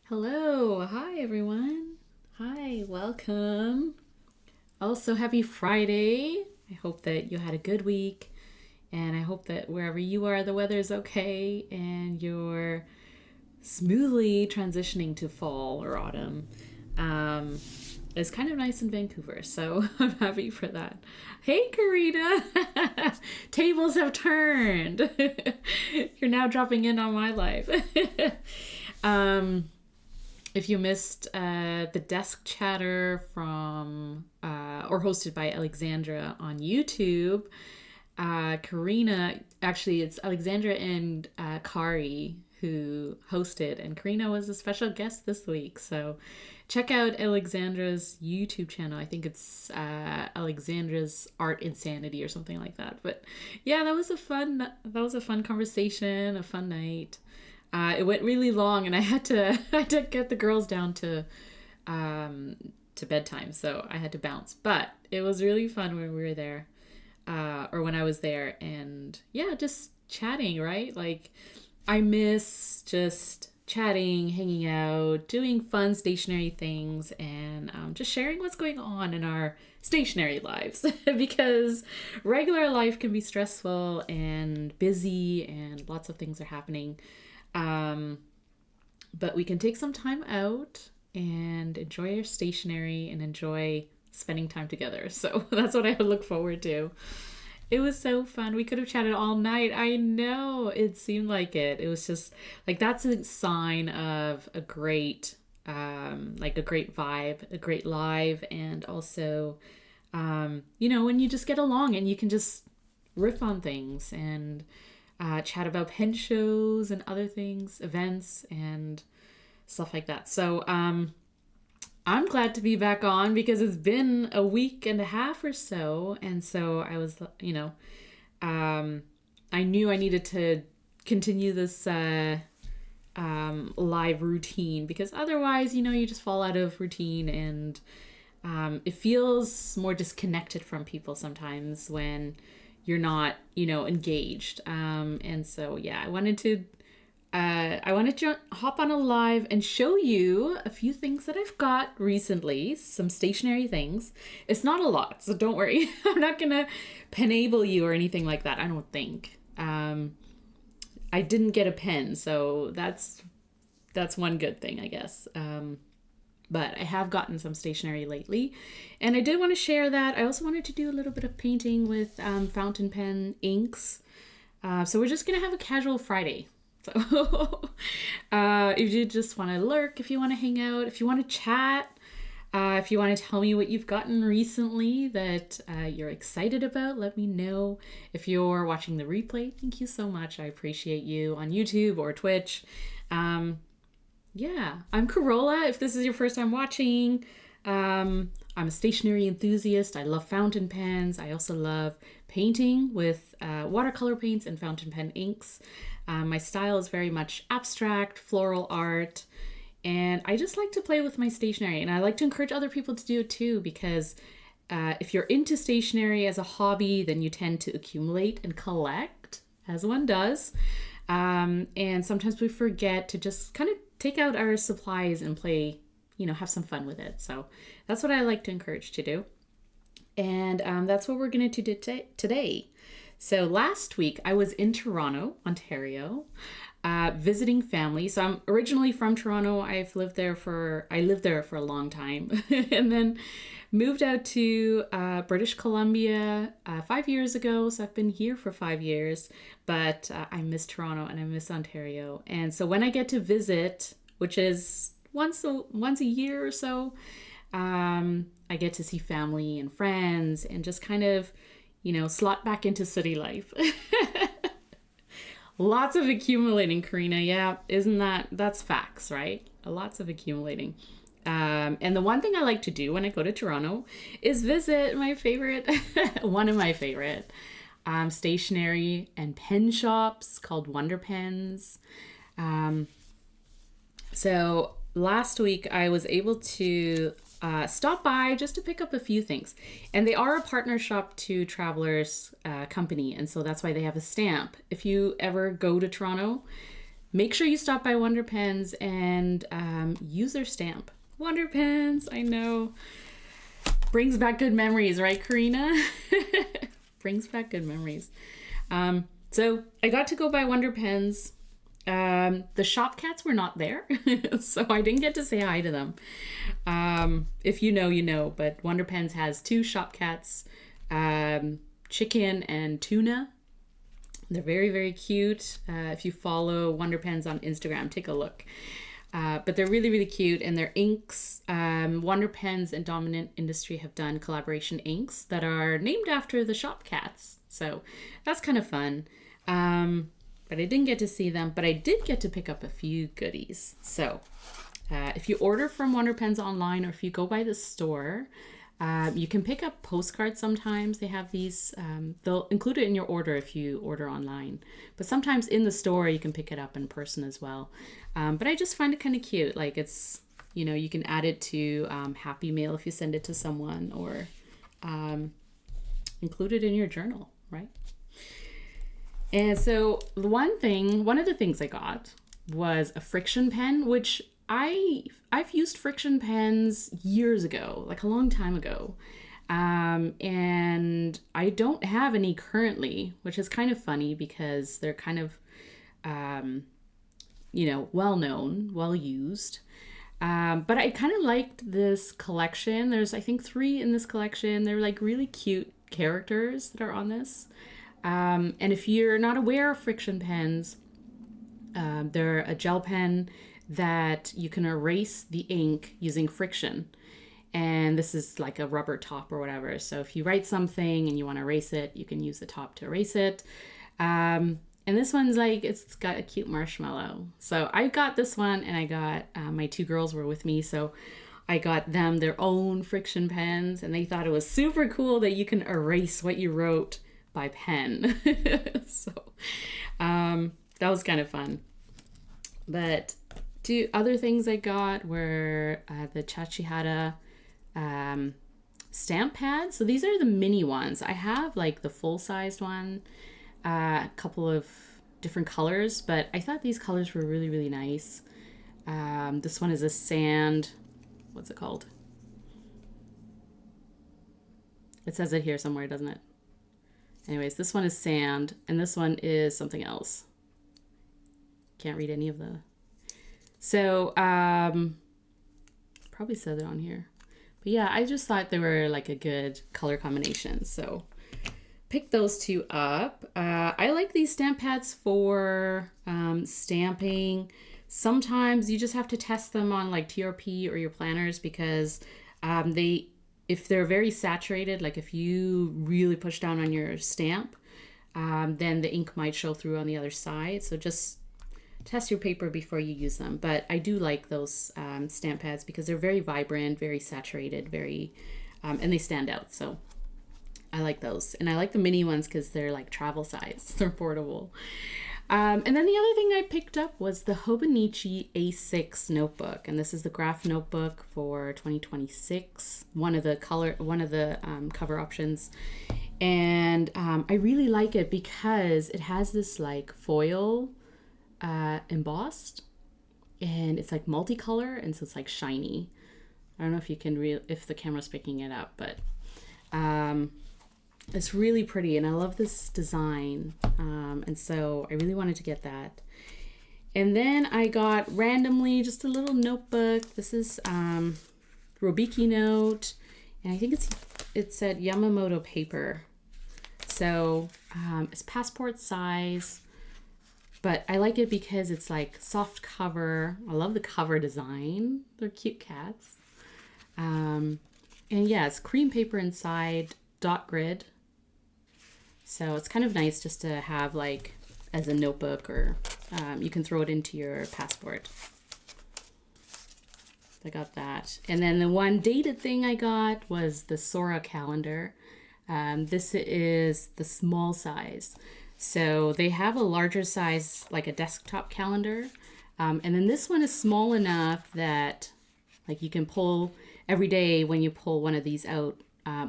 Hello. Hi, everyone. Hi, welcome. Also, happy Friday. I hope that you had a good week, and I hope that wherever you are, the weather's okay and you're smoothly transitioning to fall or autumn. Um, it's kind of nice in Vancouver, so I'm happy for that. Hey, Karina! Tables have turned. You're now dropping in on my life. um, if you missed the desk chatter from or hosted by Alexandra on YouTube, Karina, actually it's Alexandra and Kari who hosted, and Karina was a special guest this week. So check out Alexandra's YouTube channel. I think it's Alexandra's Art Insanity or something like that. But yeah, that was a fun conversation, a fun night. It went really long, and I had to I had to get the girls down to bedtime, so I had to bounce. But it was really fun when we were there, or when I was there, and yeah, just chatting, right? Like, I miss just chatting, hanging out, doing fun stationery things, and just sharing what's going on in our stationery lives because regular life can be stressful and busy, and lots of things are happening. Um, but we can take some time out and enjoy our stationery and enjoy spending time together. So that's what I look forward to. It was so fun. We could have chatted all night. I know. It seemed like it. It was just like that's a sign of a great like a great vibe, a great live, and also when you just get along and you can just riff on things and chat about pen shows and other things, events and stuff like that. So I'm glad to be back on because it's been a week and a half or so. And so I was, I knew I needed to continue this live routine because otherwise, you just fall out of routine, and it feels more disconnected from people sometimes when you're not, engaged. And so, yeah, I wanted to hop on a live and show you a few things that I've got recently, some stationary things. It's not a lot, so don't worry. I'm not gonna penable you or anything like that, I don't think. I didn't get a pen, so that's one good thing, I guess. But I have gotten some stationery lately, and I did want to share that. I also wanted to do a little bit of painting with fountain pen inks. So we're just gonna have a casual Friday. So if you just want to lurk, if you want to hang out, if you want to chat, if you want to tell me what you've gotten recently that you're excited about, let me know. If you're watching the replay, thank you so much. I appreciate you on YouTube or Twitch. Yeah, I'm Corolla. If this is your first time watching, I'm a stationery enthusiast. I love fountain pens. I also love painting with watercolor paints and fountain pen inks. My style is very much abstract, floral art, and I just like to play with my stationery. And I like to encourage other people to do it too, because if you're into stationery as a hobby, then you tend to accumulate and collect, as one does. And sometimes we forget to just kind of take out our supplies and play, have some fun with it. So that's what I like to encourage to do. And that's what we're going to do today. So last week I was in Toronto, Ontario, visiting family. So I'm originally from Toronto. I lived there for a long time and then moved out to British Columbia 5 years ago. So I've been here for 5 years, but I miss Toronto and I miss Ontario. And so when I get to visit, which is once a year or so, I get to see family and friends and just kind of, slot back into city life. Lots of accumulating, Karina. Yeah, that's facts, right? Lots of accumulating. And the one thing I like to do when I go to Toronto is visit my favorite, one of my favorite stationery and pen shops called Wonder Pens. So last week I was able to stop by just to pick up a few things. And they are a partner shop to Travelers Company, and so that's why they have a stamp. If you ever go to Toronto, make sure you stop by Wonder Pens and use their stamp. Wonder Pens, I know. Brings back good memories, right, Karina? Brings back good memories. So I got to go by Wonder Pens. The shop cats were not there, so I didn't get to say hi to them. If you know, you know, but Wonder Pens has 2 shop cats, chicken and tuna. They're very, very cute. If you follow Wonder Pens on Instagram, take a look. But they're really, really cute, and their inks, Wonder Pens and Dominant Industry have done collaboration inks that are named after the shop cats. So that's kind of fun. But I didn't get to see them, but I did get to pick up a few goodies. So if you order from Wonder Pens online, or if you go by the store, you can pick up postcards sometimes. They have these, they'll include it in your order if you order online. But sometimes in the store, you can pick it up in person as well. But I just find it kind of cute. Like it's, you know, you can add it to Happy Mail if you send it to someone, or include it in your journal, right? And so one of the things I got was a friction pen, which I've used friction pens years ago, like a long time ago. And I don't have any currently, which is kind of funny because they're kind of, you know, well-known, well-used. But I kind of liked this collection. There's, I think, 3 in this collection. They're like really cute characters that are on this. And if you're not aware of friction pens, they're a gel pen that you can erase the ink using friction. And this is like a rubber top or whatever. So if you write something and you want to erase it, you can use the top to erase it. And this one's like, it's got a cute marshmallow. So I got this one, and I got, my 2 girls were with me. So I got them their own friction pens, and they thought it was super cool that you can erase what you wrote by pen. So that was kind of fun. But 2 other things I got were the Chachihara stamp pads. So these are the mini ones. I have like the full-sized one, a couple of different colors, but I thought these colors were really, really nice. This one is a sand, what's it called? It says it here somewhere, doesn't it? Anyways, this one is sand, and this one is something else. Can't read any of the... So, probably said it on here. But yeah, I just thought they were like a good color combination. So, pick those 2 up. I like these stamp pads for stamping. Sometimes you just have to test them on like TRP or your planners, because if they're very saturated, like if you really push down on your stamp, then the ink might show through on the other side. So just test your paper before you use them. But I do like those stamp pads because they're very vibrant, very saturated, very, and they stand out. So I like those. And I like the mini ones because they're like travel size. They're portable. And then the other thing I picked up was the Hobonichi A6 notebook, and this is the graph notebook for 2026. One of the cover options, and I really like it because it has this like foil embossed, and it's like multicolor, and so it's like shiny. I don't know if you can if the camera's picking it up, but it's really pretty, and I love this design, and so I really wanted to get that. And then I got randomly just a little notebook. This is Robiki note, and I think it said Yamamoto paper. So it's passport size, but I like it because it's like soft cover. I love the cover design. They're cute cats. And yeah, it's cream paper inside, dot grid. So it's kind of nice just to have like as a notebook, or you can throw it into your passport. I got that. And then the one dated thing I got was the Sora calendar. This is the small size. So they have a larger size, like a desktop calendar. And then this one is small enough that like you can pull every day when you pull one of these out.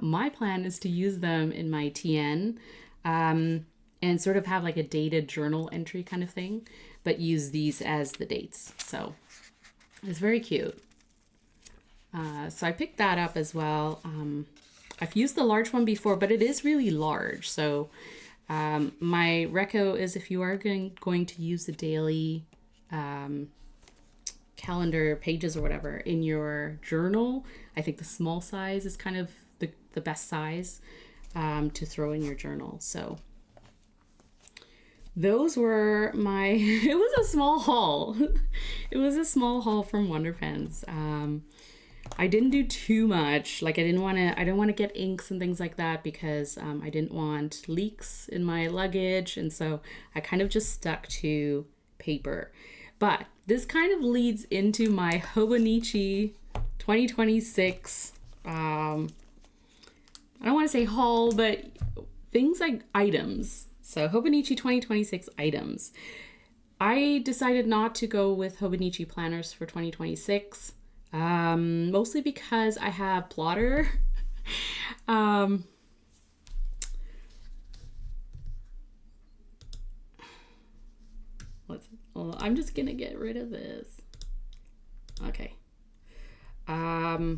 My plan is to use them in my TN and sort of have like a dated journal entry kind of thing. but use these as the dates. So it's very cute. So I picked that up as well. I've used the large one before, but it is really large. So my reco is, if you are going to use the daily calendar pages or whatever in your journal, I think the small size is kind of the best size to throw in your journal. So those were my, it was a small haul. It was a small haul from Wonder Pens. I didn't do too much. Like I didn't want to get inks and things like that because I didn't want leaks in my luggage. And so I kind of just stuck to paper. But this kind of leads into my Hobonichi 2026, I don't want to say haul, but things like items. So Hobonichi 2026 items. I decided not to go with Hobonichi planners for 2026. Mostly because I have plotter. I'm just gonna get rid of this. Okay. Hi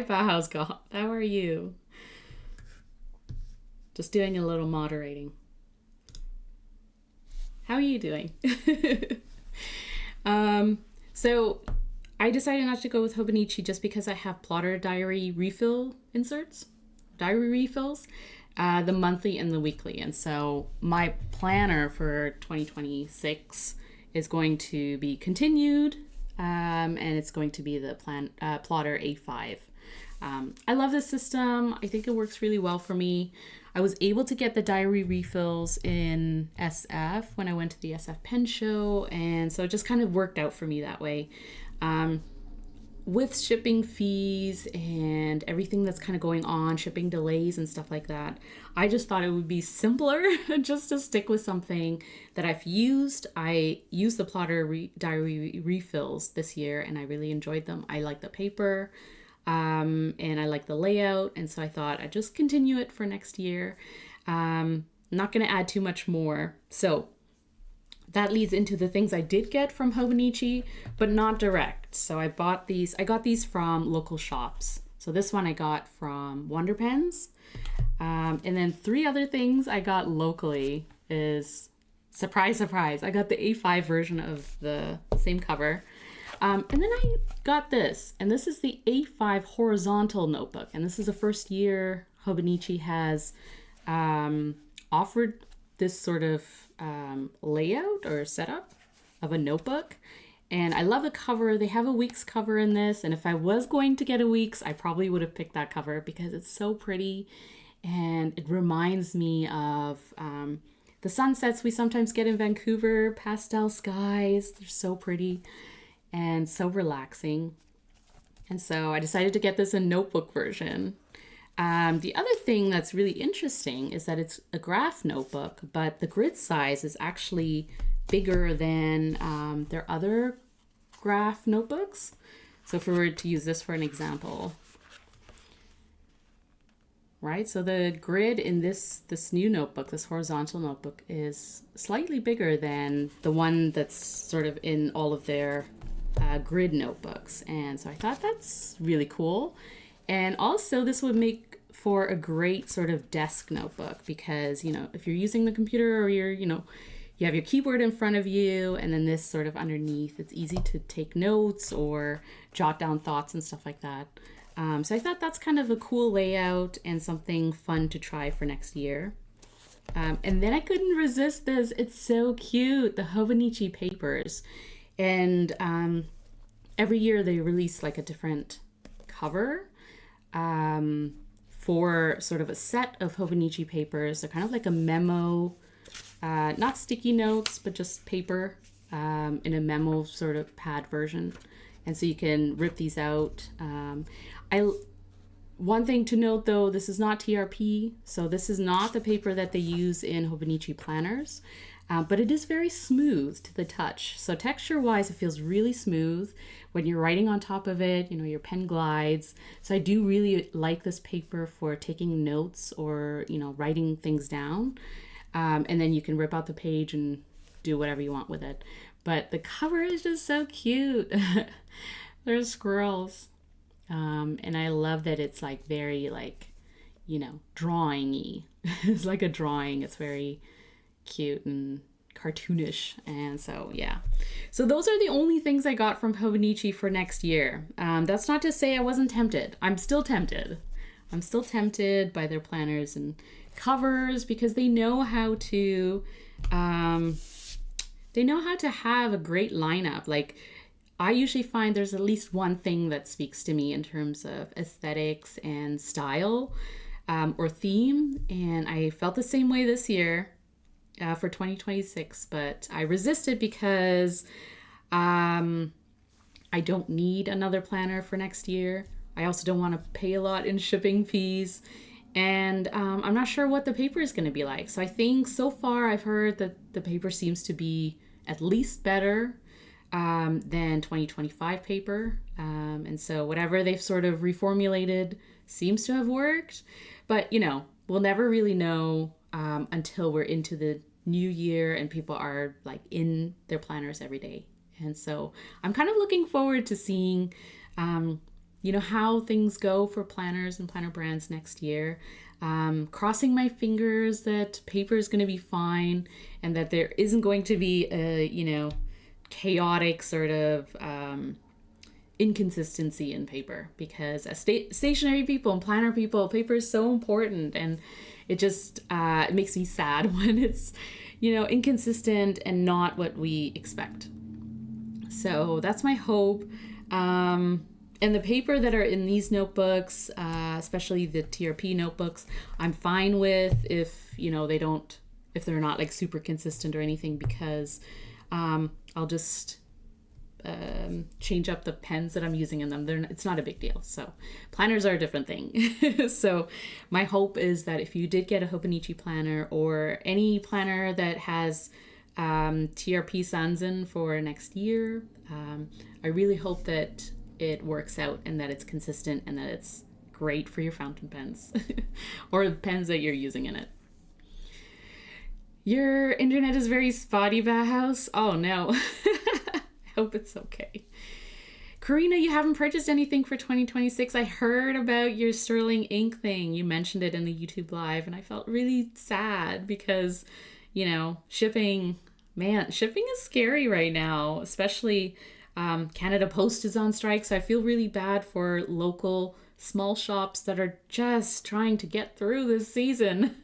Bauhaus God. How are you? Just doing a little moderating. How are you doing? So I decided not to go with Hobonichi just because I have plotter diary refills, the monthly and the weekly. And so my planner for 2026 is going to be continued, and it's going to be the plotter A5. I love this system. I think it works really well for me. I was able to get the diary refills in SF when I went to the SF Pen Show, and so it just kind of worked out for me that way. With shipping fees and everything that's kind of going on, shipping delays and stuff like that, I just thought it would be simpler just to stick with something that I've used. I used the plotter diary refills this year, and I really enjoyed them. I like the paper. And I like the layout, and so I thought I'd just continue it for next year. Not going to add too much more. So that leads into the things I did get from Hobonichi, but not direct. So I got these from local shops. So this one I got from Wonder Pens. And then 3 other things I got locally is, surprise, surprise, I got the A5 version of the same cover. And then I got this, and this is the A5 horizontal notebook. And this is the first year Hobonichi has offered this sort of layout or setup of a notebook. And I love the cover. They have a week's cover in this. And if I was going to get a week's, I probably would have picked that cover because it's so pretty. And it reminds me of the sunsets we sometimes get in Vancouver, pastel skies. They're so pretty and so relaxing. And so I decided to get this in notebook version. The other thing that's really interesting is that it's a graph notebook, but the grid size is actually bigger than their other graph notebooks. So if we were to use this for an example, right? So the grid in this new notebook, this horizontal notebook, is slightly bigger than the one that's sort of in all of their grid notebooks. And so I thought that's really cool. And also this would make for a great sort of desk notebook because, if you're using the computer or you have your keyboard in front of you and then this sort of underneath, it's easy to take notes or jot down thoughts and stuff like that. So I thought that's kind of a cool layout and something fun to try for next year. And then I couldn't resist this. It's so cute, the Hobonichi papers. And every year they release like a different cover for sort of a set of Hobonichi papers. They're kind of like a memo, not sticky notes, but just paper in a memo sort of pad version. And so you can rip these out. One thing to note though, this is not TRP. So this is not the paper that they use in Hobonichi planners. But it is very smooth to the touch. So texture wise, it feels really smooth when you're writing on top of it, your pen glides. So I do really like this paper for taking notes or, writing things down. And then you can rip out the page and do whatever you want with it. But the cover is just so cute. There's squirrels. And I love that it's like very like, drawing-y. It's like a drawing. It's very cute and cartoonish. And so, yeah. So those are the only things I got from Hobonichi for next year. That's not to say I wasn't tempted. I'm still tempted. I'm still tempted by their planners and covers because they know how to have a great lineup. Like, I usually find there's at least one thing that speaks to me in terms of aesthetics and style or theme. And I felt the same way this year for 2026, but I resisted because I don't need another planner for next year. I also don't want to pay a lot in shipping fees. And I'm not sure what the paper is going to be like. So I think so far I've heard that the paper seems to be at least better than 2025 paper. And so whatever they've sort of reformulated seems to have worked. But, we'll never really know until we're into the new year and people are like in their planners every day. And so I'm kind of looking forward to seeing how things go for planners and planner brands next year. Crossing my fingers that paper is going to be fine and that there isn't going to be a, chaotic sort of inconsistency in paper, because as stationery people and planner people, paper is so important, and it just it makes me sad when it's, inconsistent and not what we expect. So that's my hope. And the paper that are in these notebooks, especially the TRP notebooks, I'm fine with if they're not like super consistent or anything, because I'll just change up the pens that I'm using in them. It's not a big deal. So planners are a different thing. So my hope is that if you did get a Hobonichi planner or any planner that has TRP Sanzen for next year, I really hope that it works out and that it's consistent and that it's great for your fountain pens or the pens that you're using in it. Your internet is very spotty, Bauhaus. Oh no. I hope it's okay. Karina, you haven't purchased anything for 2026. I heard about your sterling ink thing. You mentioned it in the YouTube live and I felt really sad because, shipping is scary right now, especially Canada Post is on strike, so I feel really bad for local small shops that are just trying to get through this season.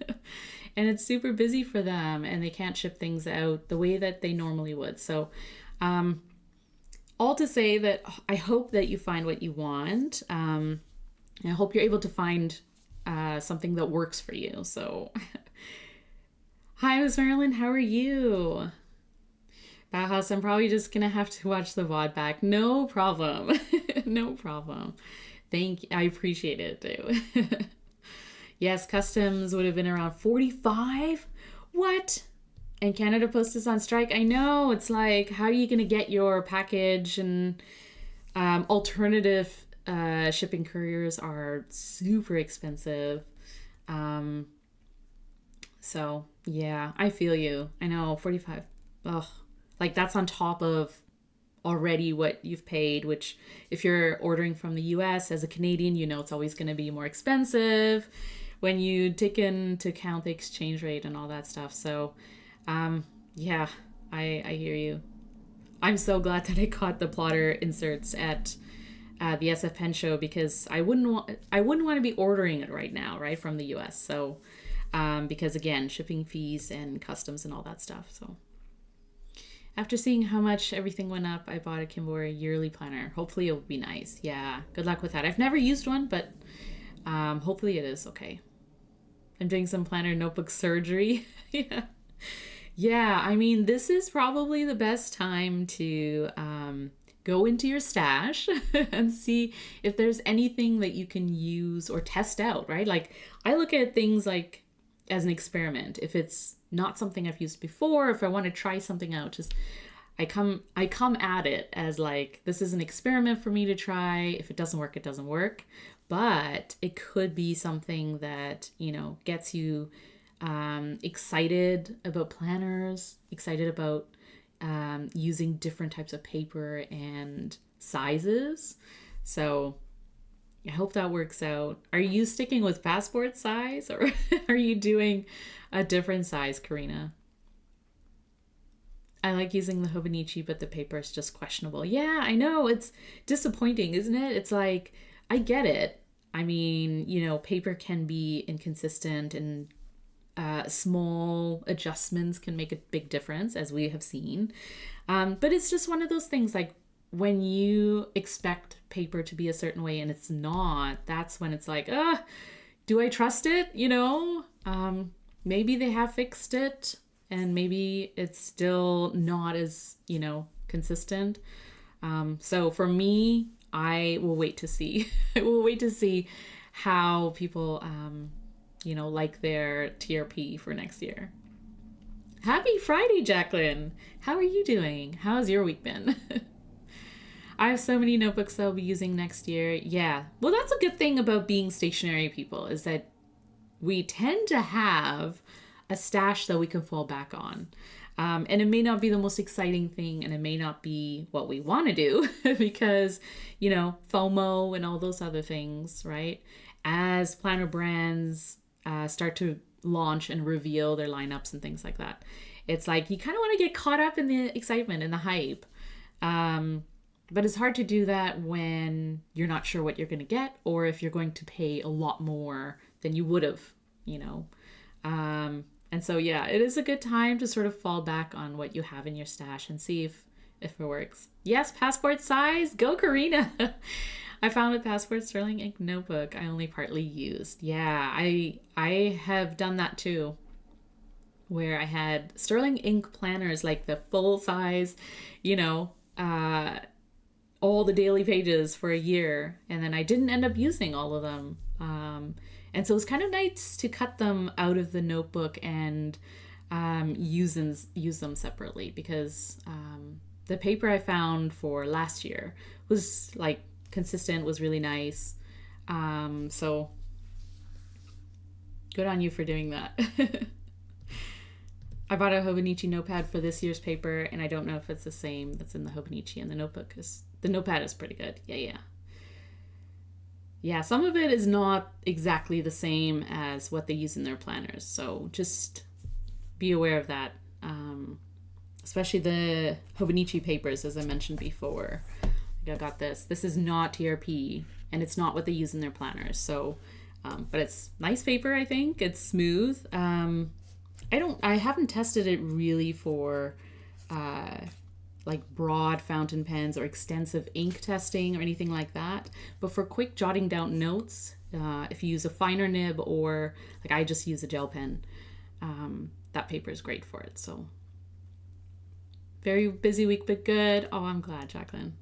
And it's super busy for them and they can't ship things out the way that they normally would. So all to say that I hope that you find what you want. I hope you're able to find something that works for you. So hi, Miss Marilyn, how are you? Bauhaus, I'm probably just gonna have to watch the VOD back. No problem. No problem. Thank you. I appreciate it too. Yes, customs would have been around 45. What? And Canada Post is on strike. I know. It's like, how are you gonna get your package? And alternative shipping couriers are super expensive. So yeah, I feel you. I know, 45. Ugh. Like that's on top of already what you've paid, which if you're ordering from the US as a Canadian, it's always going to be more expensive when you take into account the exchange rate and all that stuff. So yeah, I hear you. I'm so glad that I caught the plotter inserts at the SF Pen Show, because I wouldn't want to be ordering it right now, right, from the US. So because again, shipping fees and customs and all that stuff. So after seeing how much everything went up, I bought a Kimbora yearly planner. Hopefully it will be nice. Yeah, good luck with that. I've never used one, but hopefully it is okay. I'm doing some planner notebook surgery. Yeah. Yeah, I mean, this is probably the best time to go into your stash and see if there's anything that you can use or test out, right? Like, I look at things like as an experiment. If it's not something I've used before, if I want to try something out, just I come at it as like, this is an experiment for me to try. If it doesn't work, it doesn't work. But it could be something that, gets you excited about planners, excited about using different types of paper and sizes. So I hope that works out. Are you sticking with passport size, or are you doing a different size, Karina? I like using the Hobonichi, but the paper is just questionable. Yeah, I know. It's disappointing, isn't it? It's like, I get it. I mean, paper can be inconsistent, and small adjustments can make a big difference, as we have seen. But it's just one of those things, like when you expect paper to be a certain way and it's not, that's when it's like, do I trust it? Maybe they have fixed it, and maybe it's still not as, consistent. So for me, I will wait to see. I will wait to see how people, like their TRP for next year. Happy Friday, Jacqueline. How are you doing? How's your week been? I have so many notebooks that I'll be using next year. Yeah. Well, that's a good thing about being stationary people, is that we tend to have a stash that we can fall back on. And it may not be the most exciting thing, and it may not be what we want to do because, FOMO and all those other things, right? As planner brands start to launch and reveal their lineups and things like that, it's like you kind of want to get caught up in the excitement and the hype. But it's hard to do that when you're not sure what you're going to get, or if you're going to pay a lot more than you would have, And so, yeah, it is a good time to sort of fall back on what you have in your stash and see if it works. Yes, passport size. Go, Karina. I found a Passport Sterling Ink notebook I only partly used. Yeah, I have done that too, where I had Sterling Ink planners, like the full size, all the daily pages for a year, and then I didn't end up using all of them. And so it was kind of nice to cut them out of the notebook and use them separately, because the paper I found for last year was like consistent, was really nice. So good on you for doing that. I bought a Hobonichi notepad for this year's paper, and I don't know if it's the same that's in the Hobonichi and the notebook, because the notepad is pretty good. Yeah, some of it is not exactly the same as what they use in their planners, so just be aware of that. Especially the Hobonichi papers, as I mentioned before. I got this. This is not TRP, and it's not what they use in their planners. So, but it's nice paper, I think. It's smooth. I haven't tested it really for like broad fountain pens or extensive ink testing or anything like that. But for quick jotting down notes, if you use a finer nib, or like I just use a gel pen, that paper is great for it. So very busy week, but good. Oh, I'm glad, Jacqueline.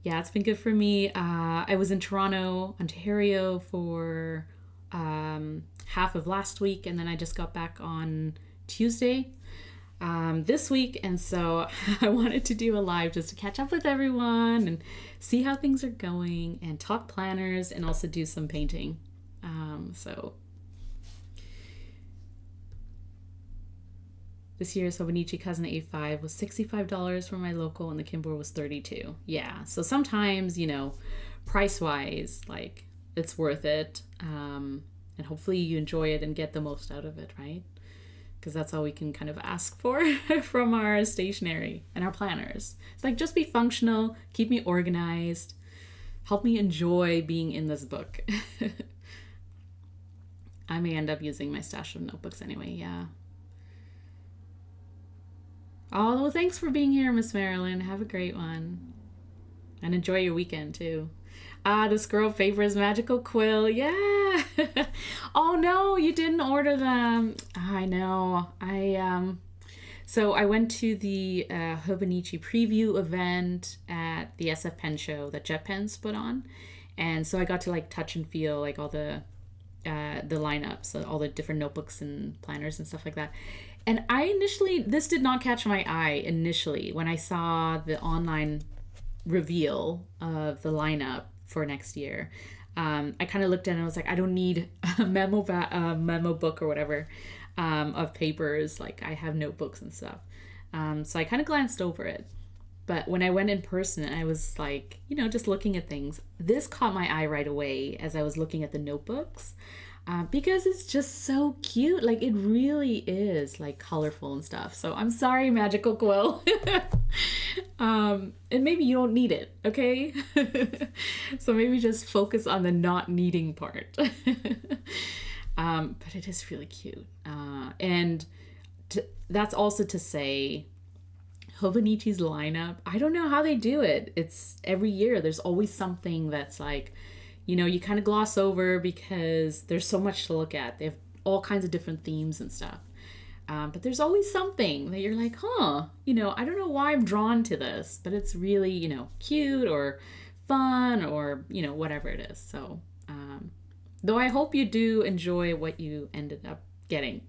Yeah, it's been good for me. I was in Toronto, Ontario for half of last week, and then I just got back on Tuesday this week, and so I wanted to do a live just to catch up with everyone and see how things are going and talk planners and also do some painting. So this year's Hobonichi Cousin A5 was $65 for my local, and the Kimball was $32. Yeah, so sometimes, price-wise, like, it's worth it. And hopefully you enjoy it and get the most out of it, right? Because that's all we can kind of ask for from our stationery and our planners. It's like, just be functional, keep me organized, help me enjoy being in this book. I may end up using my stash of notebooks anyway, yeah. Oh, well, thanks for being here, Miss Marilyn. Have a great one. And enjoy your weekend, too. The Squirrel Papers Magical Quill. Yeah. Oh, no, you didn't order them. I know. So I went to the Hobonichi preview event at the SF Pen Show that Jet Pens put on. And so I got to, like, touch and feel, like, all the lineups, all the different notebooks and planners and stuff like that. And this did not catch my eye initially when I saw the online reveal of the lineup for next year. I kind of looked at it and I was like, I don't need a memo book or whatever. of papers. Like I have notebooks and stuff. So I kind of glanced over it. But when I went in person, I was like, just looking at things. This caught my eye right away as I was looking at the notebooks. Because it's just so cute. Like it really is like colorful and stuff. So I'm sorry, Magical Quill. And maybe you don't need it, okay? So maybe just focus on the not needing part. But it is really cute. And that's also to say, Hobonichi's lineup, I don't know how they do it. It's every year, there's always something that's like, you kind of gloss over because there's so much to look at. They have all kinds of different themes and stuff. But there's always something that you're like, I don't know why I'm drawn to this, but it's really, cute or fun or, whatever it is. So, though I hope you do enjoy what you ended up getting.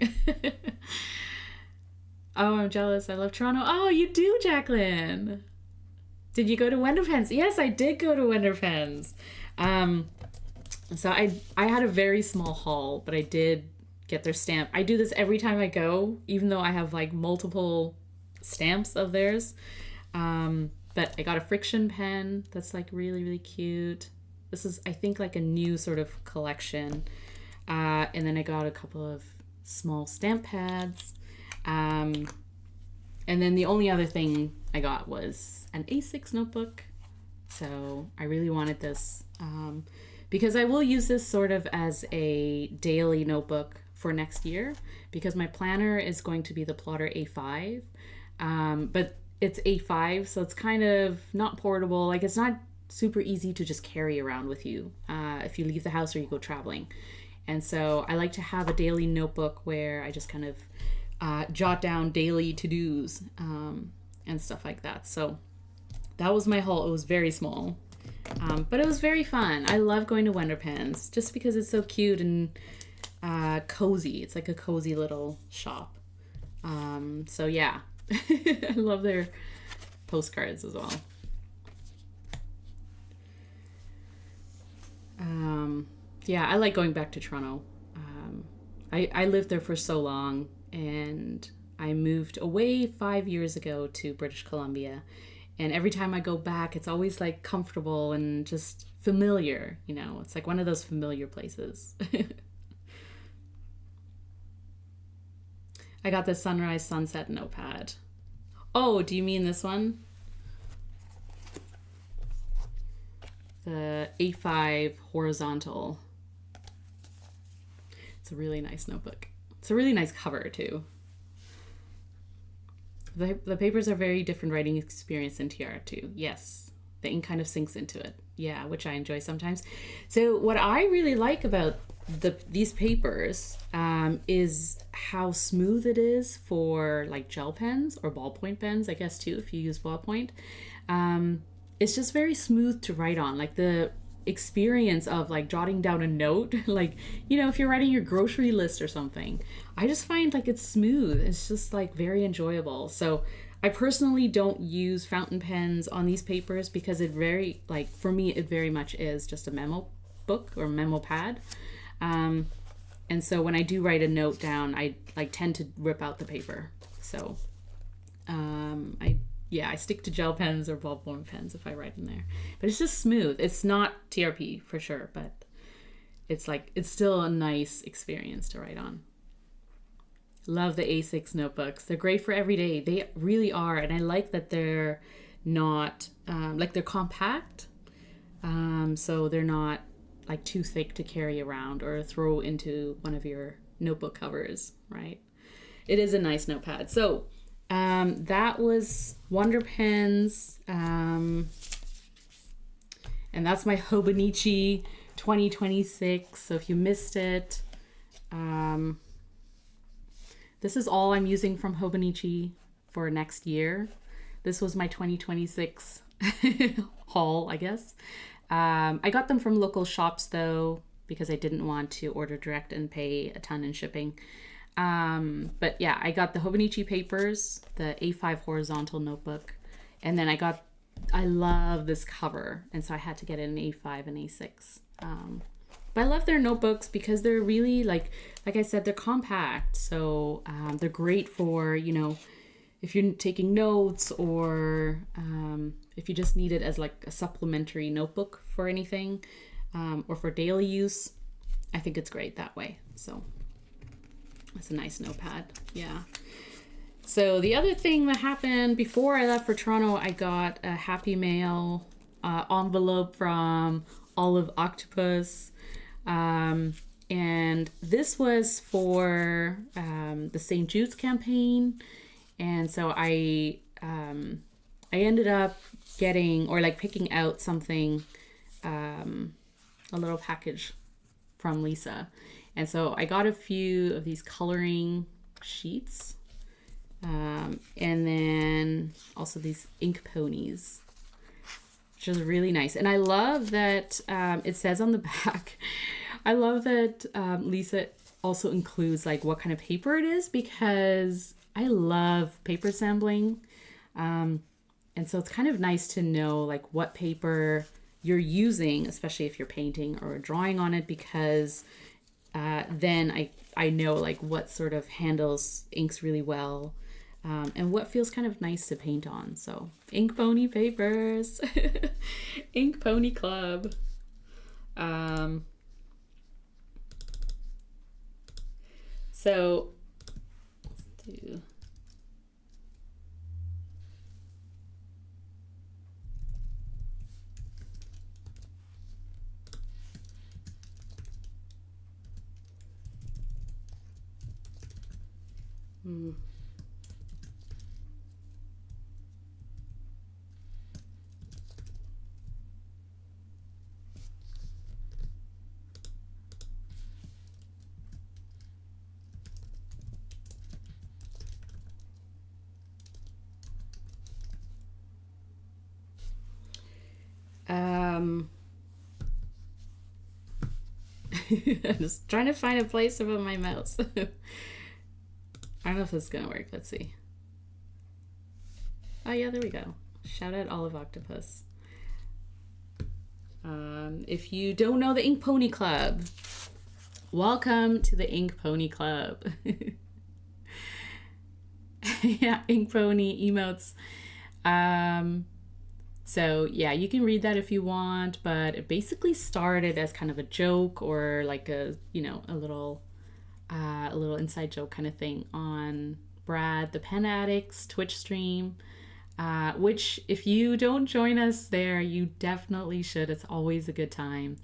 Oh, I'm jealous. I love Toronto. Oh, you do, Jacqueline. Did you go to Wenderpens? Yes, I did go to Wenderpens. So I had a very small haul, but I did get their stamp. I do this every time I go, even though I have like multiple stamps of theirs. But I got a friction pen that's like really, really cute. This is, I think, like a new sort of collection. And then I got a couple of small stamp pads. And then the only other thing I got was an A6 notebook. So I really wanted this because I will use this sort of as a daily notebook for next year because my planner is going to be the Plotter A5. But it's A5, so it's kind of not portable. Like it's not super easy to just carry around with you if you leave the house or you go traveling. And so I like to have a daily notebook where I just kind of jot down daily to-dos and stuff like that. So that was my haul. It was very small, but it was very fun. I love going to Wenderpens just because it's so cute and cozy. It's like a cozy little shop. So yeah, I love their postcards as well. Yeah, I like going back to Toronto. I lived there for so long, and I moved away 5 years ago to British Columbia. And every time I go back, it's always like comfortable and just familiar, It's like one of those familiar places. I got the Sunrise Sunset notepad. Oh, do you mean this one? The A5 horizontal. It's a really nice notebook. It's a really nice cover too. The papers are very different writing experience than TR2. Yes, the ink kind of sinks into it. Yeah, which I enjoy sometimes. So what I really like about these papers is how smooth it is for like gel pens or ballpoint pens, I guess too, if you use ballpoint. It's just very smooth to write on. Like the experience of like jotting down a note, like, if you're writing your grocery list or something, I just find like it's smooth. It's just like very enjoyable. So I personally don't use fountain pens on these papers because it very, like for me, it very much is just a memo book or memo pad. And so when I do write a note down, I like tend to rip out the paper. So I stick to gel pens or ballpoint pens if I write in there. But it's just smooth. It's not TRP for sure, but it's still a nice experience to write on. Love the A6 notebooks. They're great for every day. They really are. And I like that they're not, they're compact. So they're not like too thick to carry around or throw into one of your notebook covers, right? It is a nice notepad. So that was Wenderpens. And that's my Hobonichi 2026. So if you missed it, this is all I'm using from Hobonichi for next year. This was my 2026 haul, I guess. I got them from local shops though, because I didn't want to order direct and pay a ton in shipping. But yeah, I got the Hobonichi papers, the A5 horizontal notebook, and then I love this cover, and so I had to get an A5 and A6. But I love their notebooks because they're really like I said, they're compact. So they're great for, you know, if you're taking notes or if you just need it as like a supplementary notebook for anything or for daily use. I think it's great that way. So that's a nice notepad. Yeah. So the other thing that happened before I left for Toronto, I got a Happy Mail envelope from Octopus. And this was for the St. Jude's campaign. And so I ended up getting, or like picking out something, a little package from Lisa. And so I got a few of these coloring sheets. And then also these ink ponies, which is really nice. And I love that it says on the back, I love that Lisa also includes like what kind of paper it is, because I love paper sampling. And so it's kind of nice to know like what paper you're using, especially if you're painting or drawing on it, because then I know like what sort of handles inks really well. And what feels kind of nice to paint on. So Ink Pony papers. Ink Pony Club. So let's do. I'm just trying to find a place to put my mouse. I don't know if this is gonna work. Let's see. Oh yeah, there we go. Shout out Octopus. If you don't know the Ink Pony Club, welcome to the Ink Pony Club. Yeah, Ink Pony emotes. So yeah, you can read that if you want, but it basically started as kind of a joke or like a, you know, a little inside joke kind of thing on Brad, the Pen Addict's Twitch stream, which if you don't join us there, you definitely should. It's always a good time.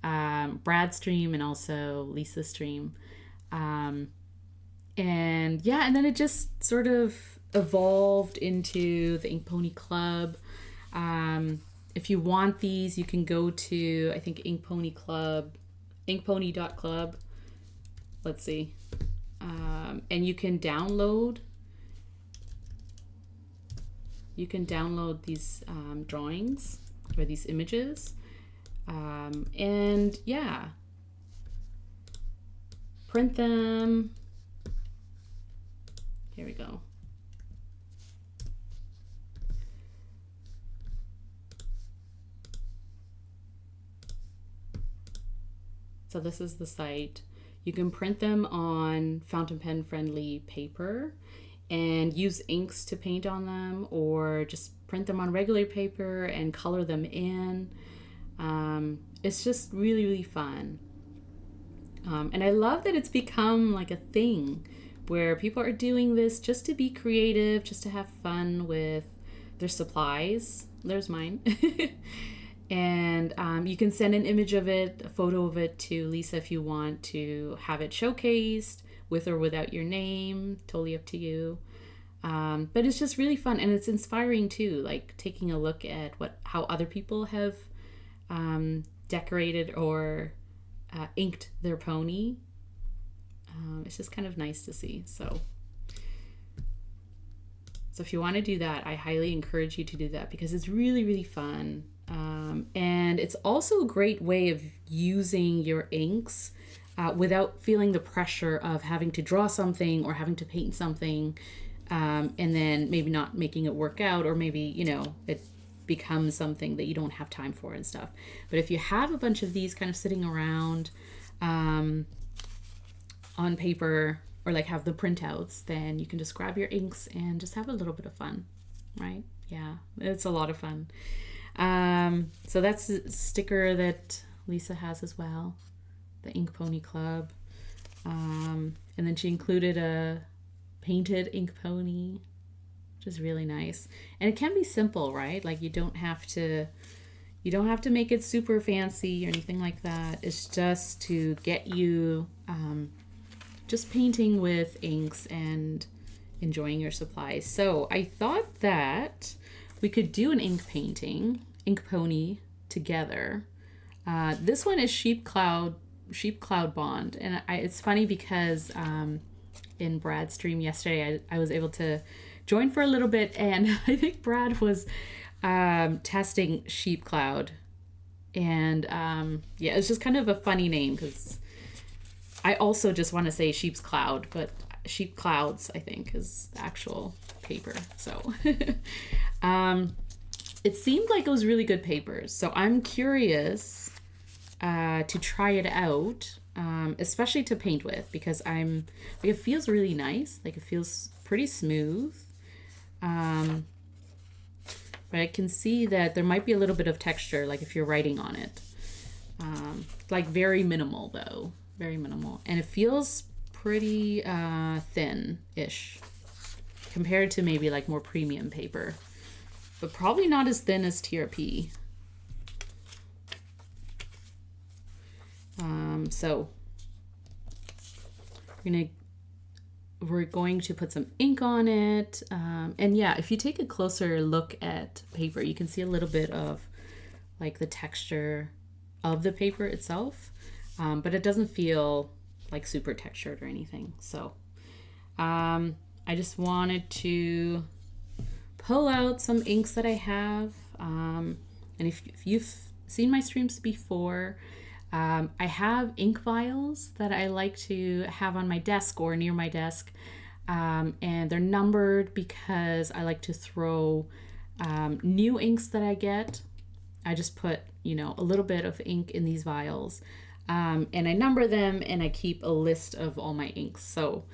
Brad's stream and also Lisa's stream. And yeah, and then it just sort of evolved into the Ink Pony Club. If you want these, you can go to, I think, Ink Pony Club, inkpony.club. Let's see. And you can download these drawings or these images. And yeah, print them. Here we go. So this is the site. You can print them on fountain pen friendly paper and use inks to paint on them, or just print them on regular paper and color them in. It's just really, really fun. And I love that it's become like a thing where people are doing this just to be creative, just to have fun with their supplies. There's mine. And you can send an image of it, a photo of it to Lisa if you want to have it showcased with or without your name, totally up to you. But it's just really fun, and it's inspiring too, like taking a look at how other people have decorated or inked their pony. It's just kind of nice to see. So if you want to do that, I highly encourage you to do that because it's really, really fun. And it's also a great way of using your inks without feeling the pressure of having to draw something or having to paint something and then maybe not making it work out, or maybe, you know, it becomes something that you don't have time for and stuff. But if you have a bunch of these kind of sitting around on paper, or like have the printouts, then you can just grab your inks and just have a little bit of fun, right? Yeah, it's a lot of fun. So that's a sticker that Lisa has as well, the Ink Pony Club. And then she included a painted ink pony, which is really nice. And it can be simple, right? Like you don't have to make it super fancy or anything like that. It's just to get you just painting with inks and enjoying your supplies. So I thought that we could do an ink pony together. This one is Sheep Cloud Bond. And it's funny because in Brad's stream yesterday, I was able to join for a little bit, and I think Brad was testing Sheep Cloud. And yeah, it's just kind of a funny name because I also just want to say Sheep's Cloud, but Sheep Clouds, I think, is the actual paper. So it seemed like it was really good papers. So I'm curious to try it out, especially to paint with, because it feels really nice. Like it feels pretty smooth. But I can see that there might be a little bit of texture, like if you're writing on it. Like very minimal though. Very minimal, and it feels pretty thin-ish compared to maybe like more premium paper, but probably not as thin as TRP. So we're going to put some ink on it, and yeah, if you take a closer look at paper, you can see a little bit of like the texture of the paper itself. But it doesn't feel like super textured or anything. So I just wanted to pull out some inks that I have. And if you've seen my streams before, I have ink vials that I like to have on my desk or near my desk. And they're numbered because I like to throw new inks that I get. I just put, a little bit of ink in these vials. And I number them, and I keep a list of all my inks. So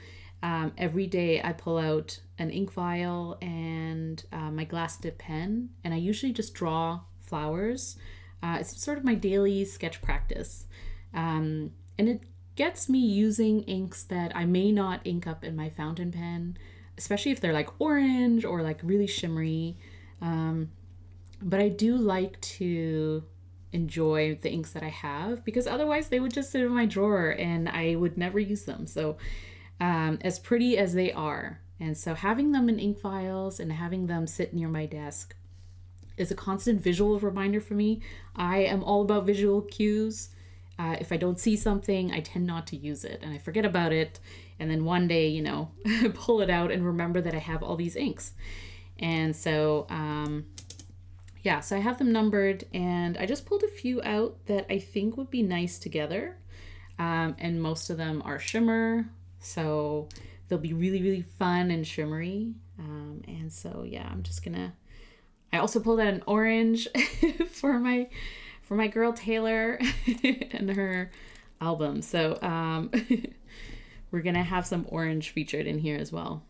every day I pull out an ink vial and my glass dip pen, and I usually just draw flowers. It's sort of my daily sketch practice. And it gets me using inks that I may not ink up in my fountain pen, especially if they're like orange or like really shimmery. But I do like to enjoy the inks that I have, because otherwise they would just sit in my drawer and I would never use them. So as pretty as they are, and so having them in ink vials and having them sit near my desk is a constant visual reminder for me. I am all about visual cues. If I don't see something, I tend not to use it and I forget about it, and then one day pull it out and remember that I have all these inks. And so yeah, so I have them numbered, and I just pulled a few out that I think would be nice together. And most of them are shimmer, so they'll be really, really fun and shimmery. And so, yeah, I also pulled out an orange for my girl Taylor and her album. So we're gonna have some orange featured in here as well.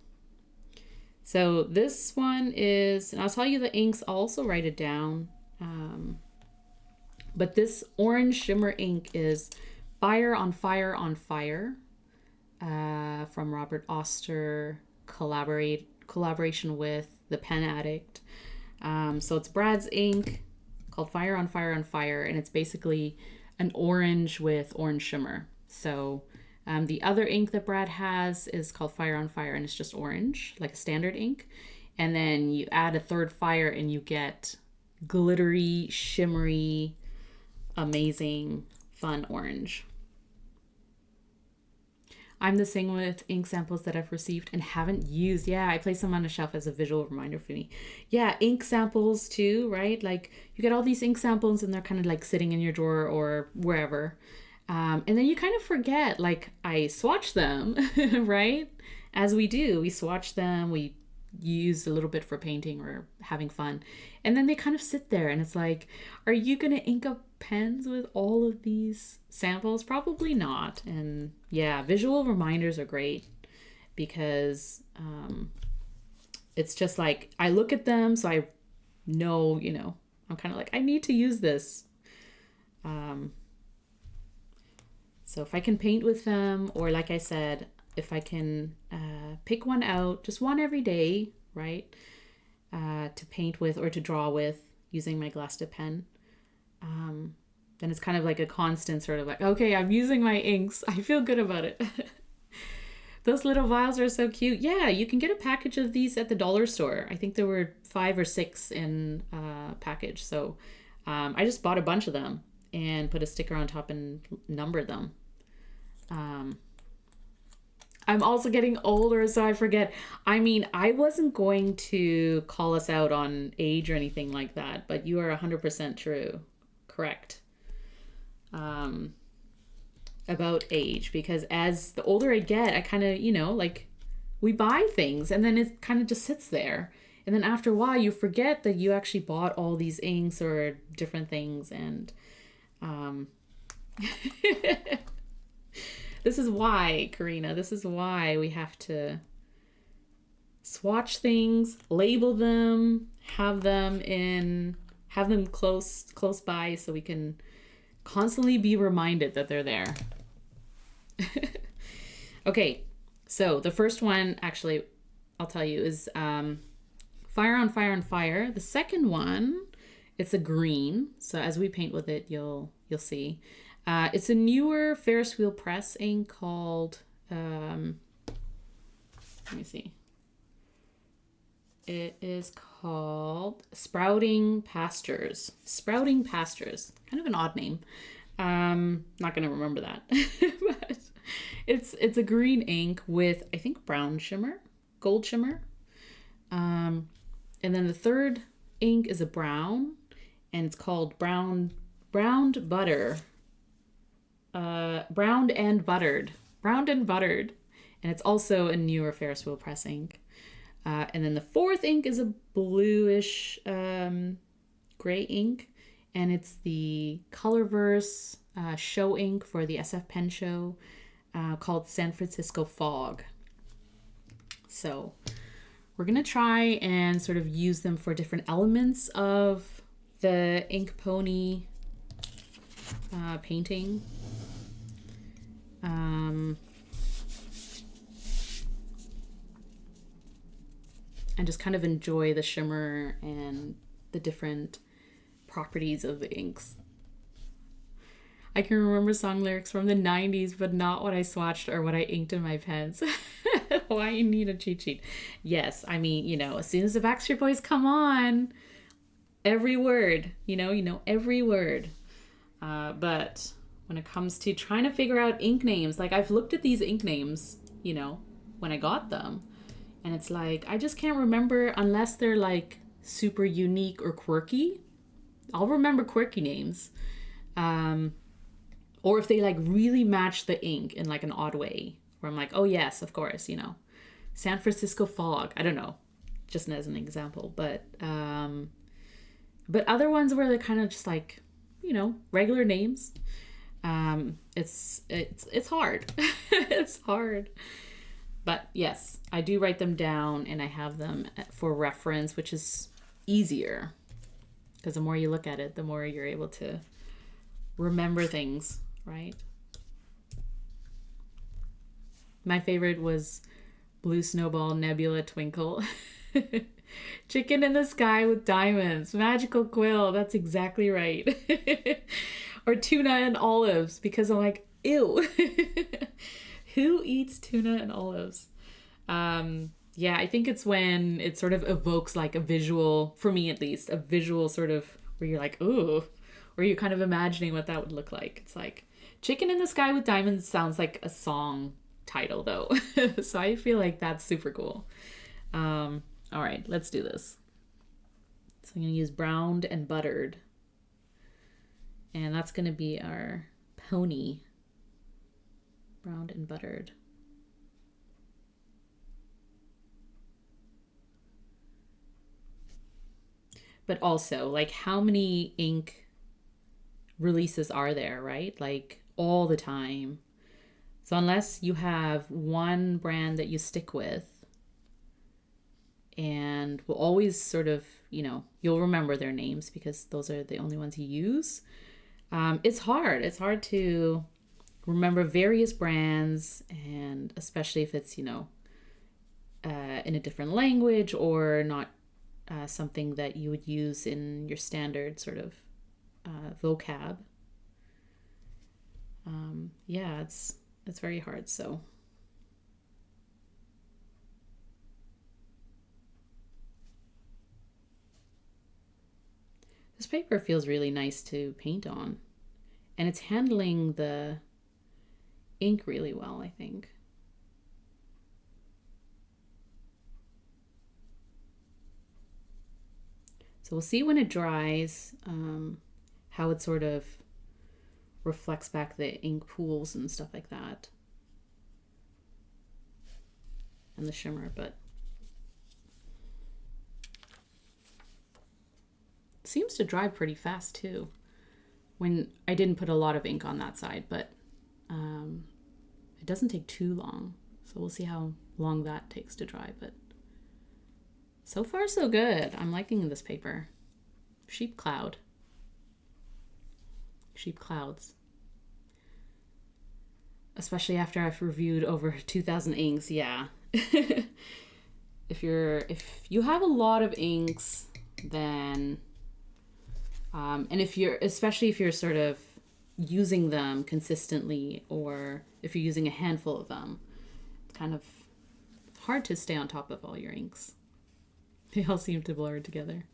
So this one is, and I'll tell you the inks, I'll also write it down. But this orange shimmer ink is Fire on Fire on Fire from Robert Oster, collaboration with the Pen Addict. So it's Brad's ink called Fire on Fire on Fire, and it's basically an orange with orange shimmer. So the other ink that Brad has is called Fire on Fire, and it's just orange, like a standard ink. And then you add a third fire and you get glittery, shimmery, amazing, fun orange. I'm the same with ink samples that I've received and haven't used. Yeah, I place them on a shelf as a visual reminder for me. Yeah, ink samples too, right? Like you get all these ink samples and they're kind of like sitting in your drawer or wherever. And then you kind of forget, like I swatch them, right? As we do, we swatch them, we use a little bit for painting or having fun. And then they kind of sit there and it's like, are you going to ink up pens with all of these samples? Probably not. And yeah, visual reminders are great because it's just like, I look at them so I know, you know, I'm kind of like, I need to use this. So if I can paint with them, or like I said, if I can pick one out, just one every day, right, to paint with or to draw with using my glass tip pen, then it's kind of like a constant sort of like, okay, I'm using my inks. I feel good about it. Those little vials are so cute. Yeah, you can get a package of these at the dollar store. I think there were 5 or 6 in a package. So I just bought a bunch of them and put a sticker on top and numbered them. I'm also getting older, so I forget. I mean, I wasn't going to call us out on age or anything like that, but you are 100% true. Correct. About age, because as the older I get, I kind of, you know, like we buy things and then it kind of just sits there. And then after a while, you forget that you actually bought all these inks or different things. And this is why, Karina, this is why we have to swatch things, label them, have them close by so we can constantly be reminded that they're there. Okay, so the first one, actually, I'll tell you, is Fire on Fire on Fire. The second one, it's a green. So as we paint with it, you'll see. It's a newer Ferris wheel press ink called, let me see. It is called Sprouting Pastures. Sprouting Pastures. Kind of an odd name. Not gonna remember that. But it's a green ink with, I think, brown shimmer, gold shimmer. And then the third ink is a brown, and it's called Browned Butter. Browned and Buttered. Browned and Buttered. And it's also a newer Ferris wheel press ink. And then the fourth ink is a bluish gray ink, and it's the Colorverse show ink for the SF Pen Show called San Francisco Fog. So we're going to try and sort of use them for different elements of the ink pony painting. And just kind of enjoy the shimmer and the different properties of the inks. I can remember song lyrics from the 90s, but not what I swatched or what I inked in my pens. Why you need a cheat sheet? Yes, I mean, you know, as soon as the Backstreet Boys come on, every word, you know every word. But when it comes to trying to figure out ink names, like I've looked at these ink names, you know, when I got them. And it's like, I just can't remember unless they're like super unique or quirky. I'll remember quirky names. Or if they like really match the ink in like an odd way. Where I'm like, oh yes, of course, you know. San Francisco Fog. I don't know. Just as an example. But other ones where they're kind of just like, you know, regular names. It's hard. It's hard. But yes, I do write them down and I have them for reference, which is easier. Because the more you look at it, the more you're able to remember things, right? My favorite was Blue Snowball Nebula Twinkle. Chicken in the Sky with Diamonds. Magical Quill. That's exactly right. Or Tuna and Olives, because I'm like, ew. Who eats tuna and olives? Yeah, I think it's when it sort of evokes like a visual, for me at least, a visual sort of where you're like, ooh, or you're kind of imagining what that would look like. It's like Chicken in the Sky with Diamonds sounds like a song title though. So I feel like that's super cool. All right, let's do this. So I'm going to use Browned and Buttered. And that's going to be our pony. Browned and Buttered. but also like how many ink releases are there, right? Like all the time. So unless you have one brand that you stick with and will always sort of, you know, you'll remember their names because those are the only ones you use. It's hard. It's hard to remember various brands, and especially if it's, you know, in a different language or not something that you would use in your standard sort of vocab. Yeah, it's very hard. So this paper feels really nice to paint on, and it's handling the ink really well, I think. So we'll see when it dries how it sort of reflects back the ink pools and stuff like that, and the shimmer, but it seems to dry pretty fast too. When I didn't put a lot of ink on that side, but it doesn't take too long. So we'll see how long that takes to dry, but so far so good. I'm liking this paper. Sheep clouds. Especially after I've reviewed over 2,000 inks, yeah. If you have a lot of inks, then and especially if you're sort of using them consistently, or if you're using a handful of them, it's kind of hard to stay on top of all your inks. They all seem to blur together.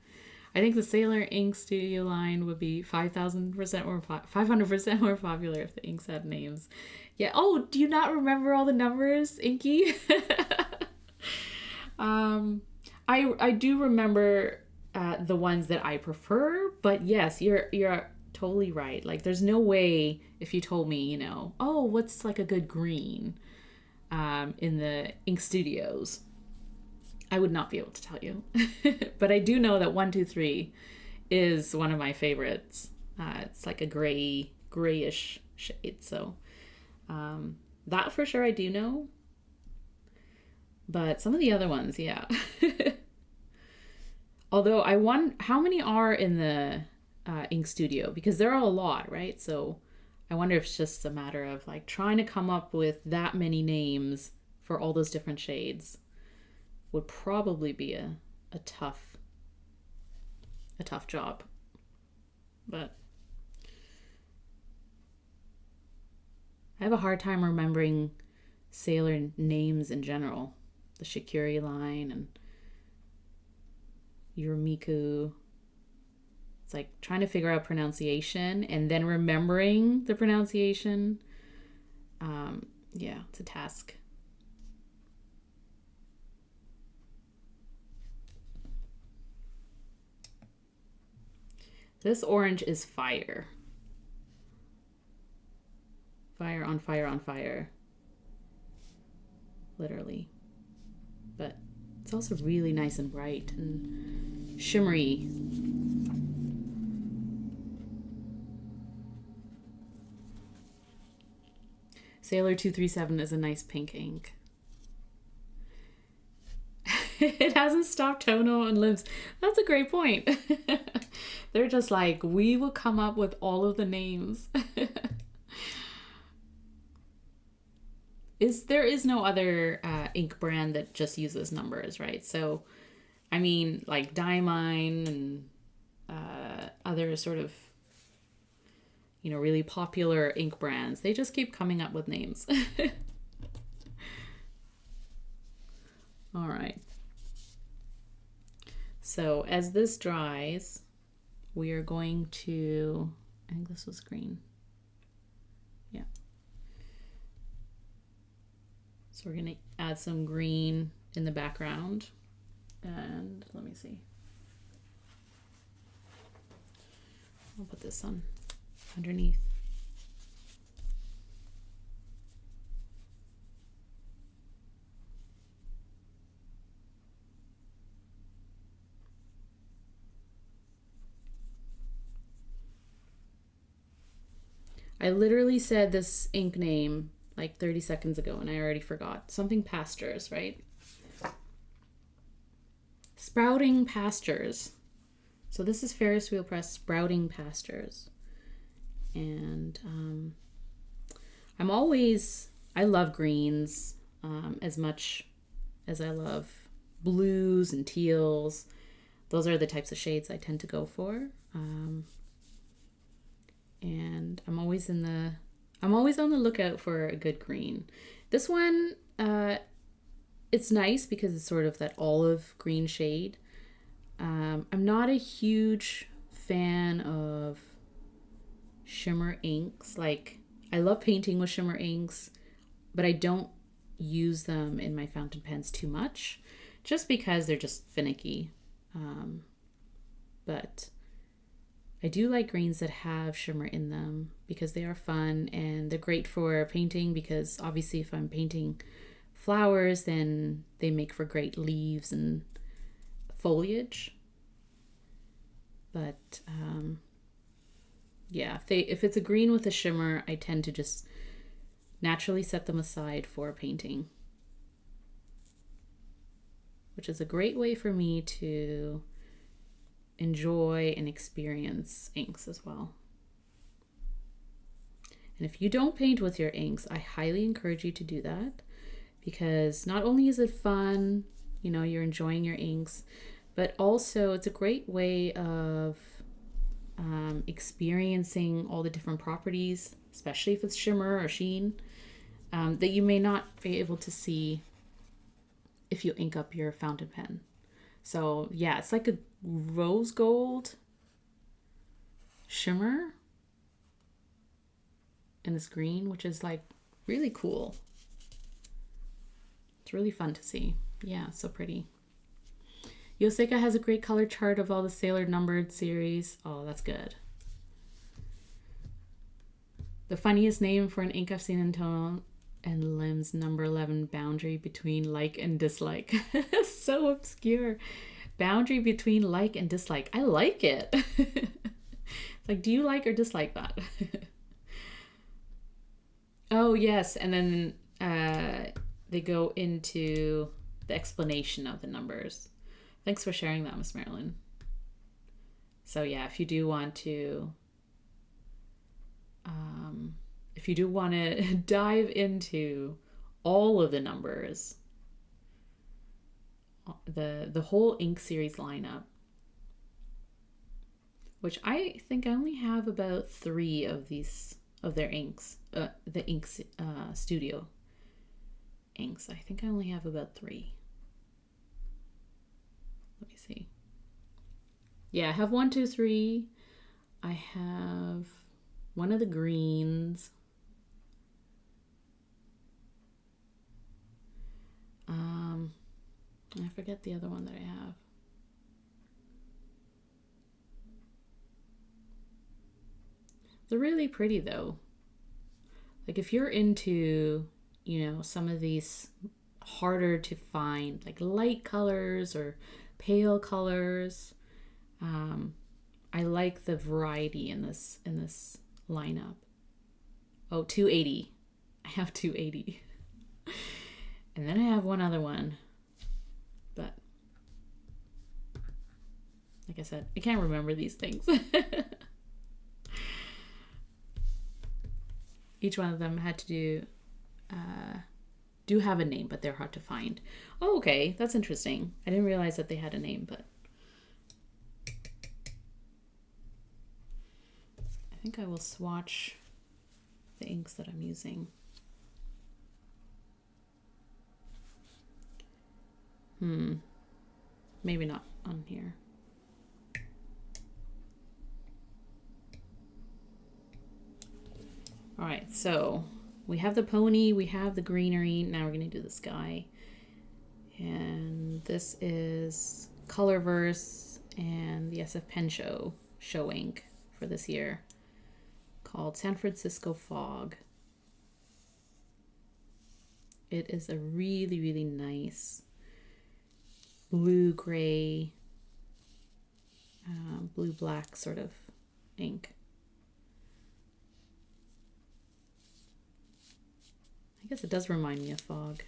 I think the Sailor Ink Studio line would be 5,000% or 500% more popular if the inks had names. Yeah. Oh, do you not remember all the numbers, Inky? I do remember the ones that I prefer, but yes, you're totally right. Like, there's no way if you told me, you know, oh, what's like a good green in the Ink Studios, I would not be able to tell you. But I do know that 123 is one of my favorites. It's like a grayish shade, so that for sure I do know. But some of the other ones, yeah. Although I wonder how many are in the Ink Studio, because there are a lot, right? So I wonder if it's just a matter of like trying to come up with that many names for all those different shades would probably be a tough job. But I have a hard time remembering Sailor names in general. The Shikiri line and Yurimiku. It's like trying to figure out pronunciation and then remembering the pronunciation. Yeah, it's a task. This orange is fire. Fire on fire on fire. Literally. But it's also really nice and bright and shimmery. Sailor 237 is a nice pink ink. It hasn't stopped Tono and Limbs. That's a great point. They're just like, we will come up with all of the names. There is no other ink brand that just uses numbers, right? So, I mean, like Diamine and other sort of, you know, really popular ink brands, they just keep coming up with names. All right. So as this dries, we are going to, I think this was green. Yeah. So we're going to add some green in the background. And let me see. I'll put this on underneath. I literally said this ink name like 30 seconds ago and I already forgot. Something Pastures, right? Sprouting Pastures. So this is Ferris Wheel Press Sprouting Pastures. And I love greens as much as I love blues and teals. Those are the types of shades I tend to go for. And I'm always on the lookout for a good green. This one, it's nice because it's sort of that olive green shade. I'm not a huge fan of shimmer inks. Like, I love painting with shimmer inks, but I don't use them in my fountain pens too much just because they're just finicky. But I do like greens that have shimmer in them because they are fun and they're great for painting, because obviously if I'm painting flowers, then they make for great leaves and foliage. But yeah, if it's a green with a shimmer, I tend to just naturally set them aside for painting, which is a great way for me to enjoy and experience inks as well. And if you don't paint with your inks, I highly encourage you to do that, because not only is it fun, you're enjoying your inks, but also it's a great way of experiencing all the different properties, especially if it's shimmer or sheen, that you may not be able to see if you ink up your fountain pen. So yeah, it's like a rose gold shimmer in this green, which is like really cool. It's really fun to see. Yeah, so pretty. Yoseka has a great color chart of all the Sailor numbered series. Oh, that's good. The funniest name for an ink I've seen in Tonal and Lim's number 11, boundary between like and dislike. So obscure. Boundary between like and dislike. I like it. It's like, do you like or dislike that? Oh, yes. And then they go into the explanation of the numbers. Thanks for sharing that, Miss Marilyn. So yeah, if you do want to dive into all of the numbers, the whole ink series lineup, which I think I only have about 3 of their inks, the inks studio inks. I think I only have about 3. Let me see. Yeah, I have 1, 2, 3. I have one of the greens. I forget the other one that I have. They're really pretty though. Like if you're into, some of these harder to find, like light colors or pale colors, I like the variety in this lineup. Oh, 280. I have 280. And then I have one other one. But like I said, I can't remember these things. Each one of them had to do have a name, but they're hard to find. Oh, okay. That's interesting. I didn't realize that they had a name, but I think I will swatch the inks that I'm using. Maybe not on here. All right, so we have the pony, we have the greenery. Now we're going to do the sky. And this is Colorverse and the SF Pen show ink for this year, called San Francisco Fog. It is a really, really nice blue-gray, blue-black sort of ink. guess it does remind me of fog.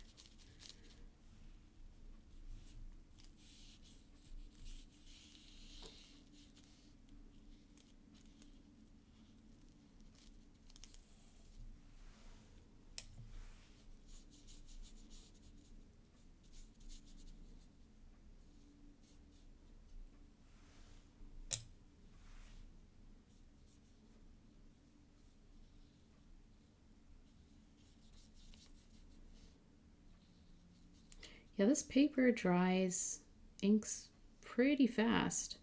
Yeah, this paper dries inks pretty fast.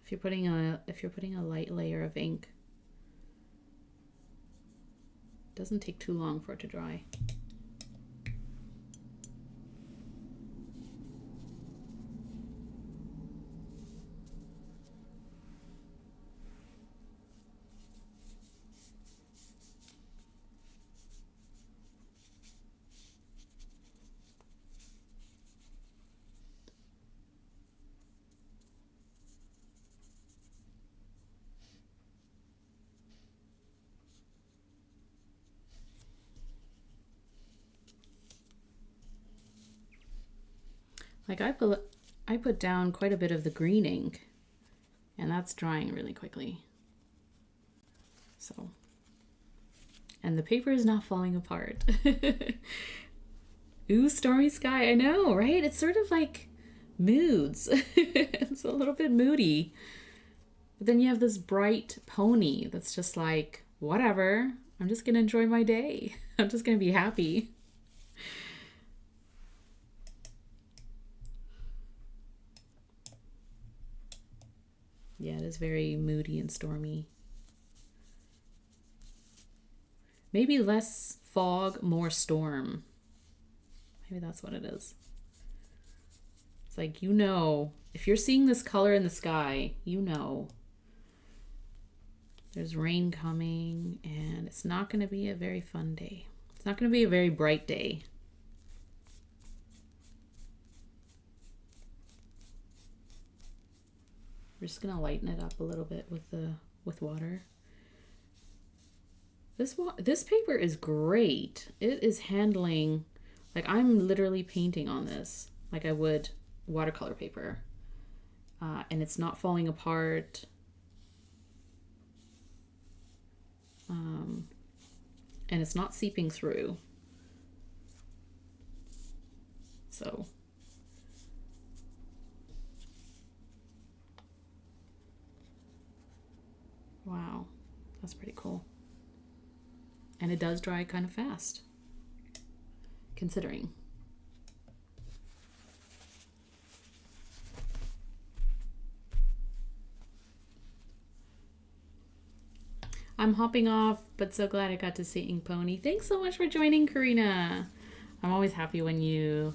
If you're putting a light layer of ink, it doesn't take too long for it to dry. Like I put down quite a bit of the green ink, and that's drying really quickly. So, and the paper is not falling apart. Ooh, stormy sky. I know, right? It's sort of like moods. It's a little bit moody. But then you have this bright pony that's just like, whatever. I'm just going to enjoy my day. I'm just going to be happy. Yeah, it is very moody and stormy. Maybe less fog, more storm. Maybe that's what it is. It's like, you know, if you're seeing this color in the sky, you know there's rain coming and it's not going to be a very fun day. It's not going to be a very bright day. We're just going to lighten it up a little bit with water. This paper is great. It is handling, like I'm literally painting on this like I would watercolor paper. And it's not falling apart. And it's not seeping through. So. Wow, that's pretty cool. And it does dry kind of fast, considering. I'm hopping off, but so glad I got to see Ink Pony. Thanks so much for joining, Karina. I'm always happy when you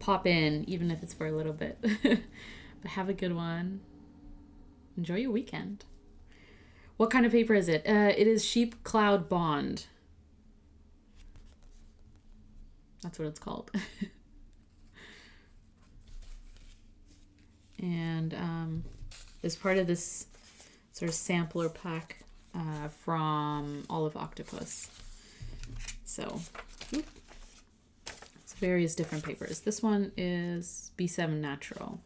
pop in, even if it's for a little bit. But have a good one. Enjoy your weekend. What kind of paper is it? It is Sheep Cloud Bond. That's what it's called. And as part of this sort of sampler pack from all of Octopus. So, it's various different papers. This one is B7 Natural.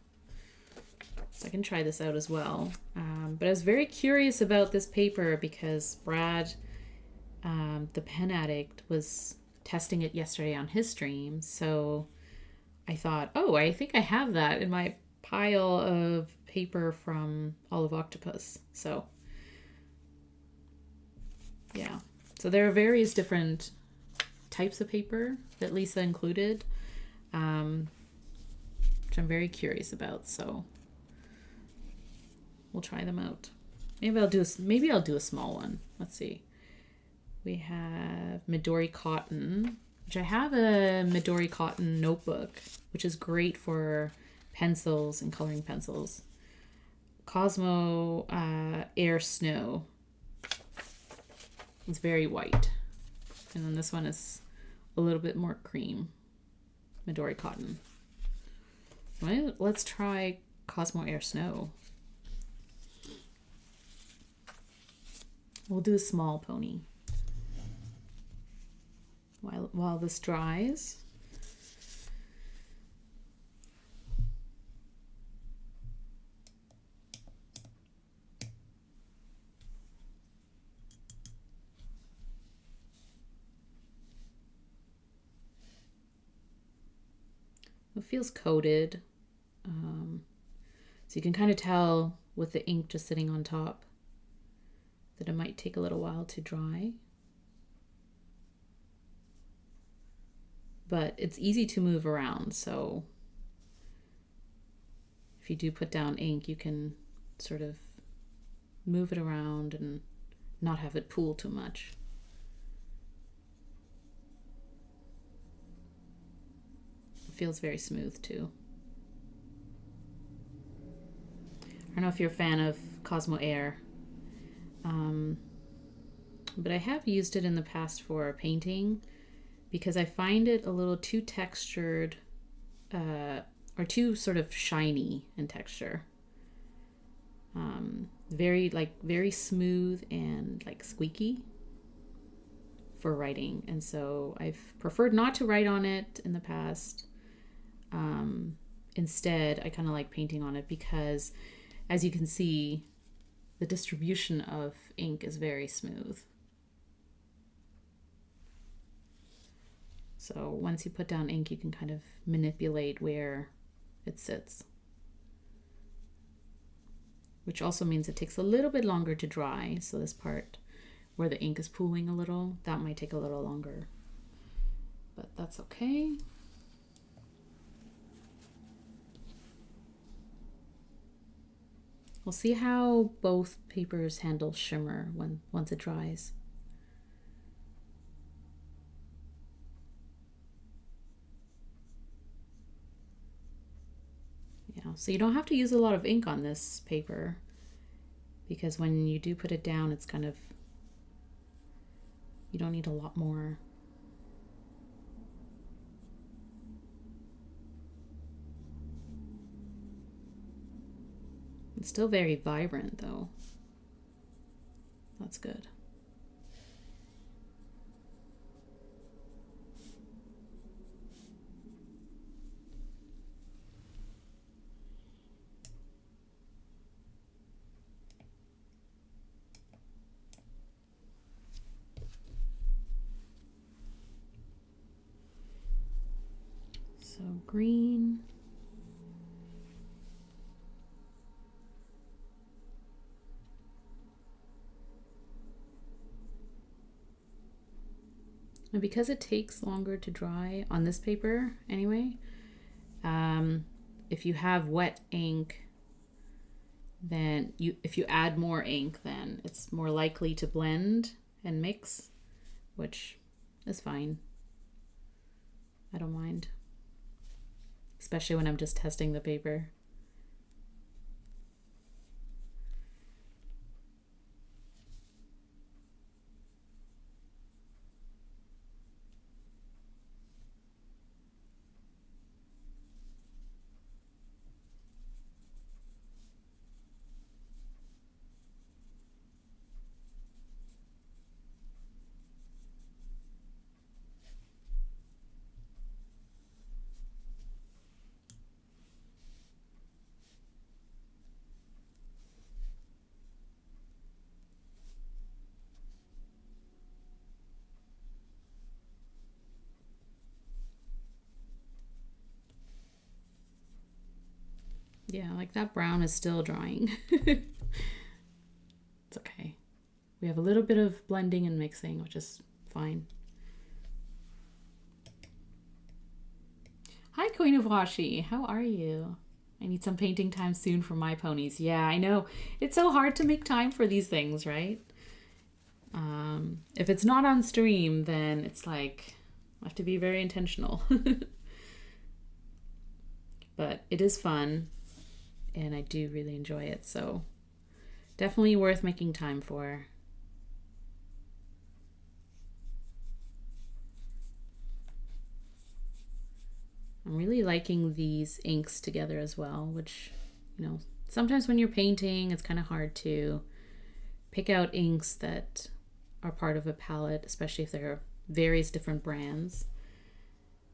So I can try this out as well. But I was very curious about this paper because Brad, the pen addict, was testing it yesterday on his stream. So I thought, oh, I think I have that in my pile of paper from all of Octopus. So yeah. So there are various different types of paper that Lisa included, which I'm very curious about. So we'll try them out. Maybe I'll do a small one. Let's see. We have Midori Cotton, which I have a Midori Cotton notebook, which is great for pencils and coloring pencils. Cosmo Air Snow. It's very white. And then this one is a little bit more cream. Midori Cotton. Let's try Cosmo Air Snow. We'll do a small pony while this dries. It feels coated, so you can kind of tell with the ink just sitting on top that it might take a little while to dry. But it's easy to move around, so if you do put down ink, you can sort of move it around and not have it pool too much. Feels very smooth too. I don't know if you're a fan of Cosmo Air, but I have used it in the past for painting because I find it a little too textured, or too sort of shiny in texture. Very smooth and like squeaky for writing, and so I've preferred not to write on it in the past. Instead, I kind of like painting on it because, as you can see, the distribution of ink is very smooth. So once you put down ink, you can kind of manipulate where it sits, which also means it takes a little bit longer to dry. So this part where the ink is pooling a little, that might take a little longer, but that's okay. We'll see how both papers handle shimmer once it dries. Yeah, so you don't have to use a lot of ink on this paper because when you do put it down, it's kind of, you don't need a lot more. It's still very vibrant though. That's good. So green. And because it takes longer to dry on this paper anyway, if you have wet ink, then if you add more ink, then it's more likely to blend and mix, which is fine. I don't mind, especially when I'm just testing the paper. Yeah, like that brown is still drying. It's okay. We have a little bit of blending and mixing, which is fine. Hi, Queen of Washi. How are you? I need some painting time soon for my ponies. Yeah, I know. It's so hard to make time for these things, right? If it's not on stream, then it's like, I have to be very intentional. But it is fun, and I do really enjoy it, so definitely worth making time for. I'm really liking these inks together as well, which, you know, sometimes when you're painting, it's kind of hard to pick out inks that are part of a palette, especially if there are various different brands.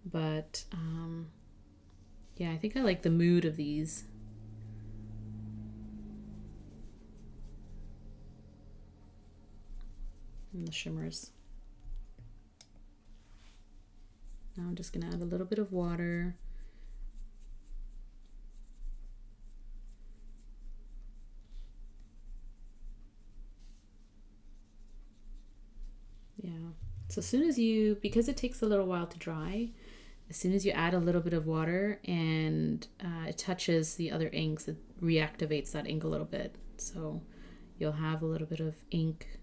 But yeah, I think I like the mood of these. And the shimmers. Now I'm just going to add a little bit of water. Yeah. So as soon as you, because it takes a little while to dry, as soon as you add a little bit of water and it touches the other inks, it reactivates that ink a little bit. So you'll have a little bit of ink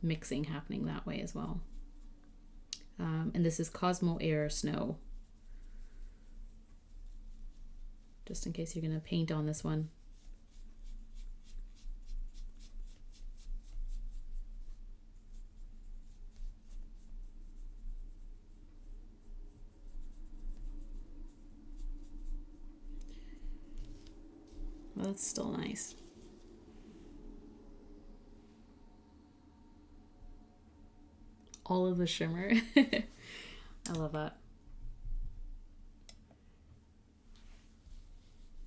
mixing happening that way as well. And this is Cosmo Air Snow. Just in case you're going to paint on this one. Well, that's still nice. All of the shimmer. I love that.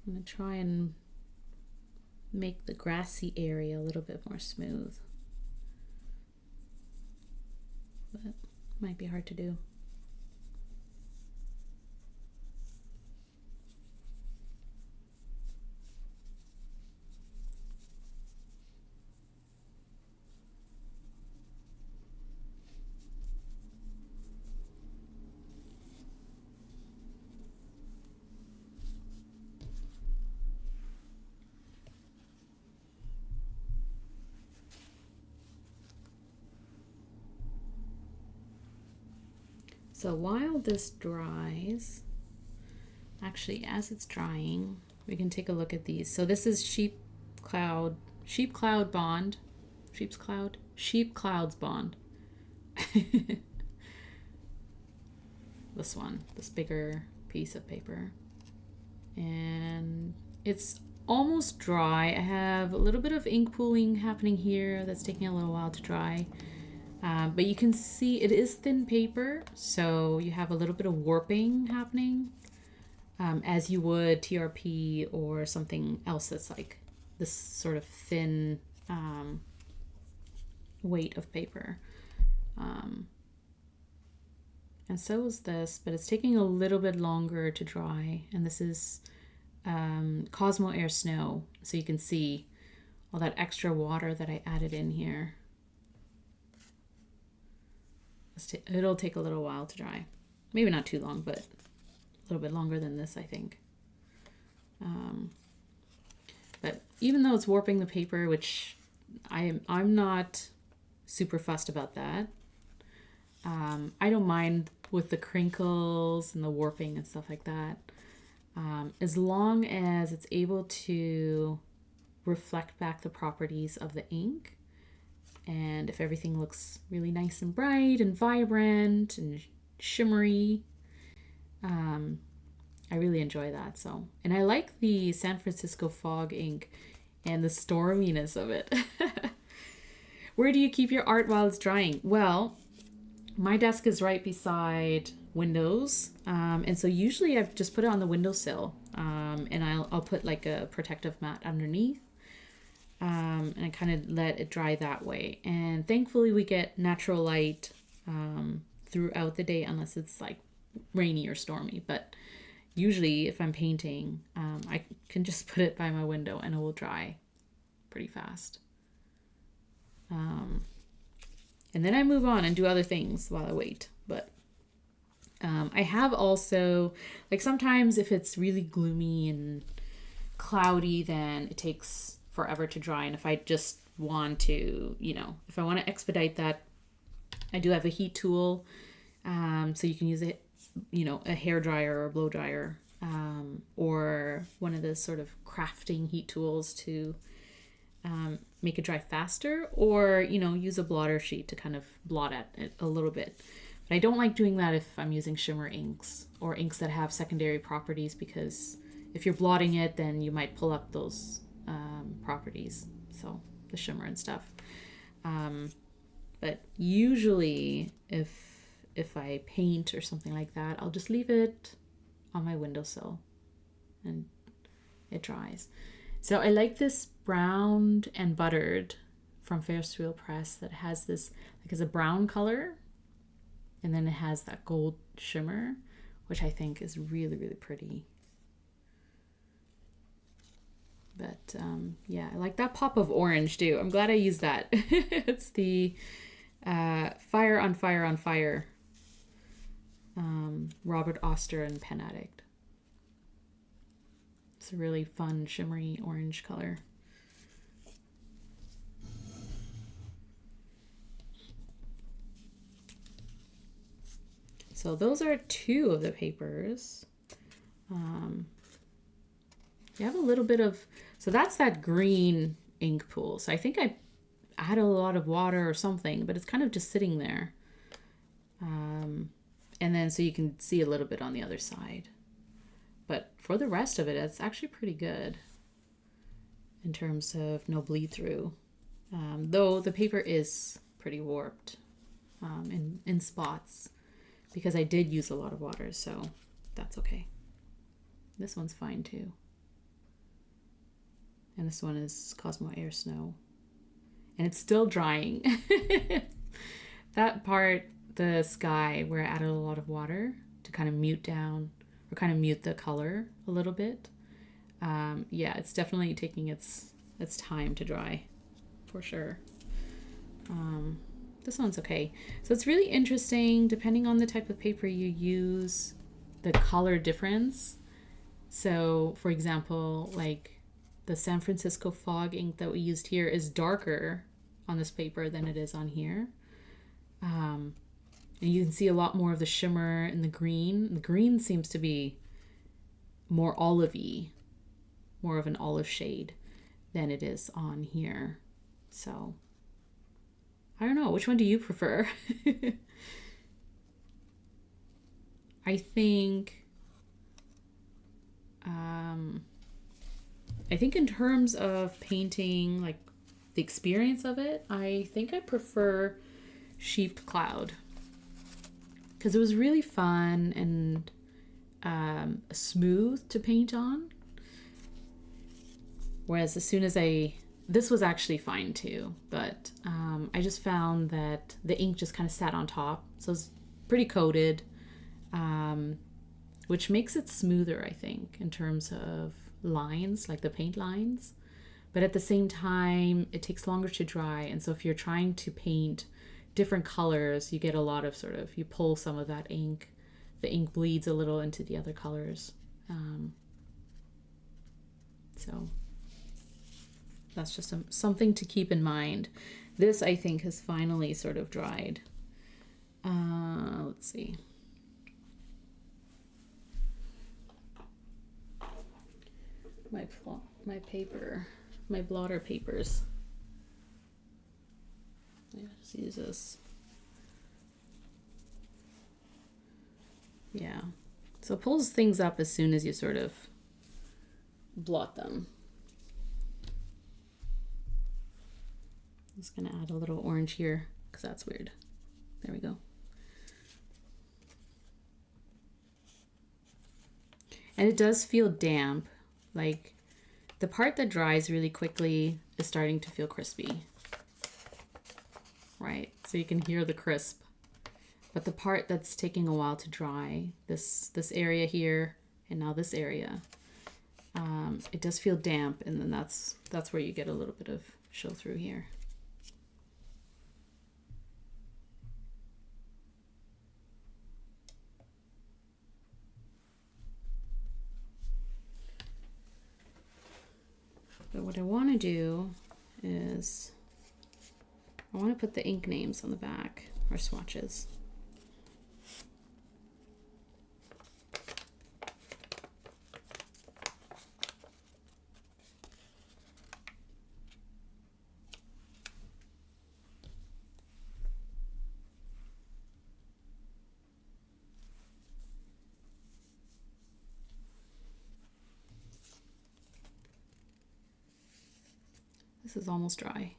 I'm going to try and make the grassy area a little bit more smooth. But it might be hard to do. So while this dries, actually as it's drying, we can take a look at these. So this is Sheep Cloud's Bond. This one, this bigger piece of paper. And it's almost dry. I have a little bit of ink pooling happening here that's taking a little while to dry. But you can see it is thin paper, so you have a little bit of warping happening, as you would TRP or something else that's like this sort of thin weight of paper. And so is this, but it's taking a little bit longer to dry. And this is Cosmo Air Snow, so you can see all that extra water that I added in here. It'll take a little while to dry. Maybe not too long, but a little bit longer than this, I think. But even though it's warping the paper, which I'm not super fussed about that. I don't mind with the crinkles and the warping and stuff like that. As long as it's able to reflect back the properties of the ink. And if everything looks really nice and bright and vibrant and shimmery, I really enjoy that. So, and I like the San Francisco fog ink and the storminess of it. Where do you keep your art while it's drying? Well, my desk is right beside windows, and so usually I've just put it on the windowsill, and I'll put like a protective mat underneath. And I kind of let it dry that way. And thankfully we get natural light throughout the day, unless it's like rainy or stormy. But usually if I'm painting, I can just put it by my window and it will dry pretty fast. And then I move on and do other things while I wait. But I have also, like sometimes if it's really gloomy and cloudy, then it takes forever to dry. And if I just want to, if I want to expedite that, I do have a heat tool. So you can use it, a hair dryer or a blow dryer, or one of those sort of crafting heat tools to make it dry faster, or, use a blotter sheet to kind of blot at it a little bit. But I don't like doing that if I'm using shimmer inks or inks that have secondary properties, because if you're blotting it, then you might pull up those properties. So the shimmer and stuff. But usually if I paint or something like that, I'll just leave it on my windowsill and it dries. So I like this browned and buttered from Ferris Wheel Press that has this, like, it's a brown color and then it has that gold shimmer, which I think is really, really pretty. But yeah, I like that pop of orange too. I'm glad I used that. It's the Fire on Fire on Fire, Robert Oster and Pen Addict. It's a really fun shimmery orange color. So those are two of the papers. You have a little bit of, so that's that green ink pool. So I think I added a lot of water or something, but it's kind of just sitting there. And then so you can see a little bit on the other side. But for the rest of it, it's actually pretty good in terms of no bleed through. Though the paper is pretty warped in spots because I did use a lot of water, so that's okay. This one's fine too. And this one is Cosmo Air Snow. And it's still drying. That part, the sky, where I added a lot of water to kind of mute down or kind of mute the color a little bit. Yeah, it's definitely taking its time to dry, for sure. This one's okay. So it's really interesting, depending on the type of paper you use, the color difference. So, for example, like the San Francisco fog ink that we used here is darker on this paper than it is on here. And you can see a lot more of the shimmer in the green. The green seems to be more olivey, more of an olive shade than it is on here. So I don't know, which one do you prefer? I think in terms of painting, like the experience of it, I think I prefer Sheep Cloud because it was really fun and smooth to paint on. Whereas as soon as this was actually fine too, but I just found that the ink just kind of sat on top. So it's pretty coated, which makes it smoother, I think, in terms of lines, like the paint lines. But at the same time, it takes longer to dry. And so if you're trying to paint different colors, you get a lot of you pull some of that ink. The ink bleeds a little into the other colors. So that's just something to keep in mind. This, I think, has finally sort of dried. Let's see. My paper, my blotter papers. Yeah, just use this. Yeah. So it pulls things up as soon as you sort of blot them. I'm just gonna add a little orange here because that's weird. There we go. And it does feel damp. Like the part that dries really quickly is starting to feel crispy. Right? So you can hear the crisp. But the part that's taking a while to dry, this area here and now this area, it does feel damp, and then that's where you get a little bit of show through here. But what I want to do is I want to put the ink names on the back, or swatches. This is almost dry.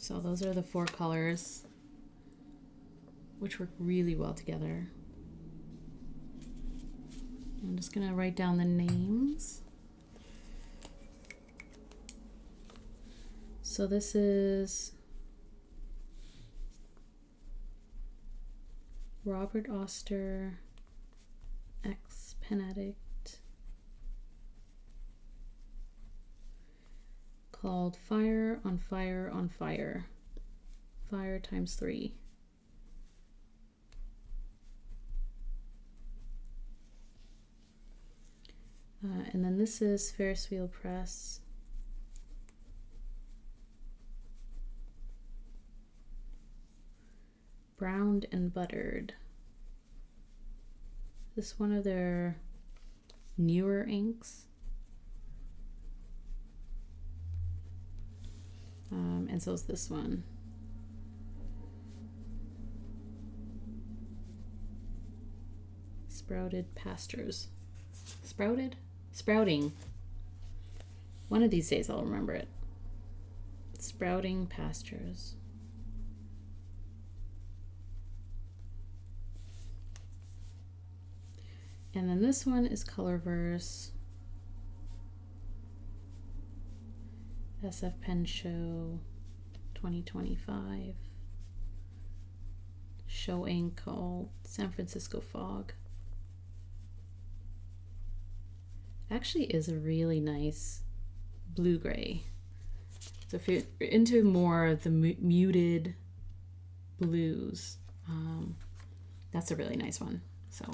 So those are the 4 colors, which work really well together. I'm just gonna write down the names. So this is Robert Oster, ex-Pen Addict, called Fire on Fire on Fire. Fire times 3. And then this is Ferris Wheel Press. Browned and Buttered. This is one of their newer inks. And so is this one. Sprouted Pastures. Sprouted? Sprouting. One of these days I'll remember it. Sprouting Pastures. And then this one is Colorverse. SF Pen Show 2025. Show ink called San Francisco Fog. Actually is a really nice blue-gray. So if you're into more of the muted blues, that's a really nice one. So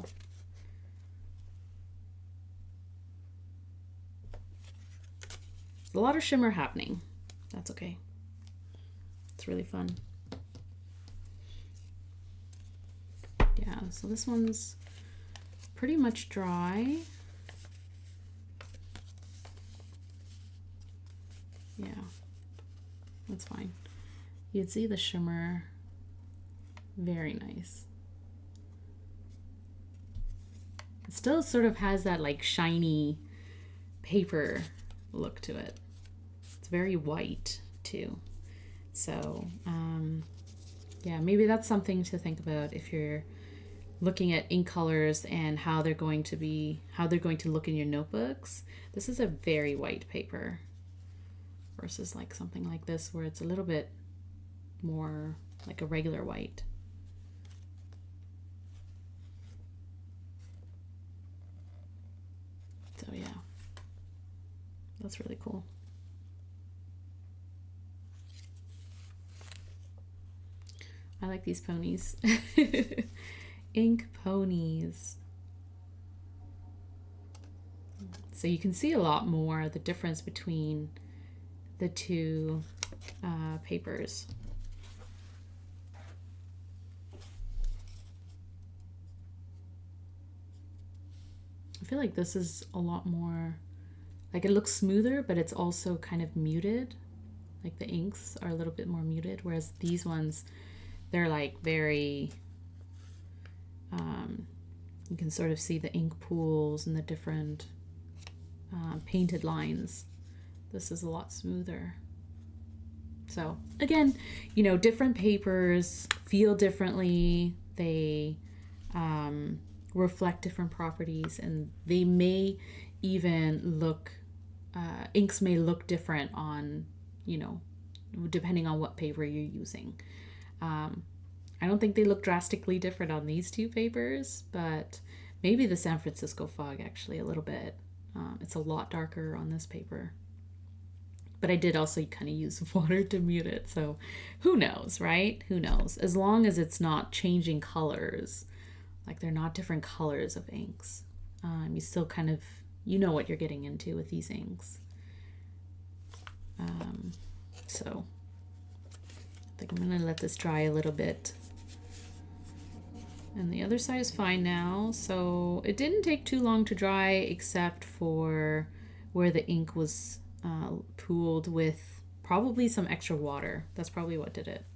a lot of shimmer happening. That's okay. It's really fun. Yeah, so this one's pretty much dry. Yeah, that's fine. You'd see the shimmer. Very nice. It still sort of has that like shiny paper look to it. It's very white too. So yeah, maybe that's something to think about if you're looking at ink colors and how they're going to look in your notebooks. This is a very white paper versus like something like this where it's a little bit more like a regular white. So yeah, that's really cool. I like these ponies. Ink ponies. So you can see a lot more the difference between the two papers. I feel like this is a lot more, like it looks smoother, but it's also kind of muted. Like the inks are a little bit more muted, whereas these ones, they're like very, you can sort of see the ink pools and the different painted lines. This is a lot smoother. So again, you know, different papers feel differently. They reflect different properties, and they may even look, inks may look different on, you know, depending on what paper you're using. I don't think they look drastically different on these two papers, but maybe the San Francisco Fog actually a little bit. It's a lot darker on this paper. But I did also kind of use water to mute it, so who knows, right? Who knows? As long as it's not changing colors, like they're not different colors of inks. You still kind of, you know what you're getting into with these inks. So I think I'm gonna let this dry a little bit. And the other side is fine now. So it didn't take too long to dry, except for where the ink was pooled with probably some extra water. That's probably what did it.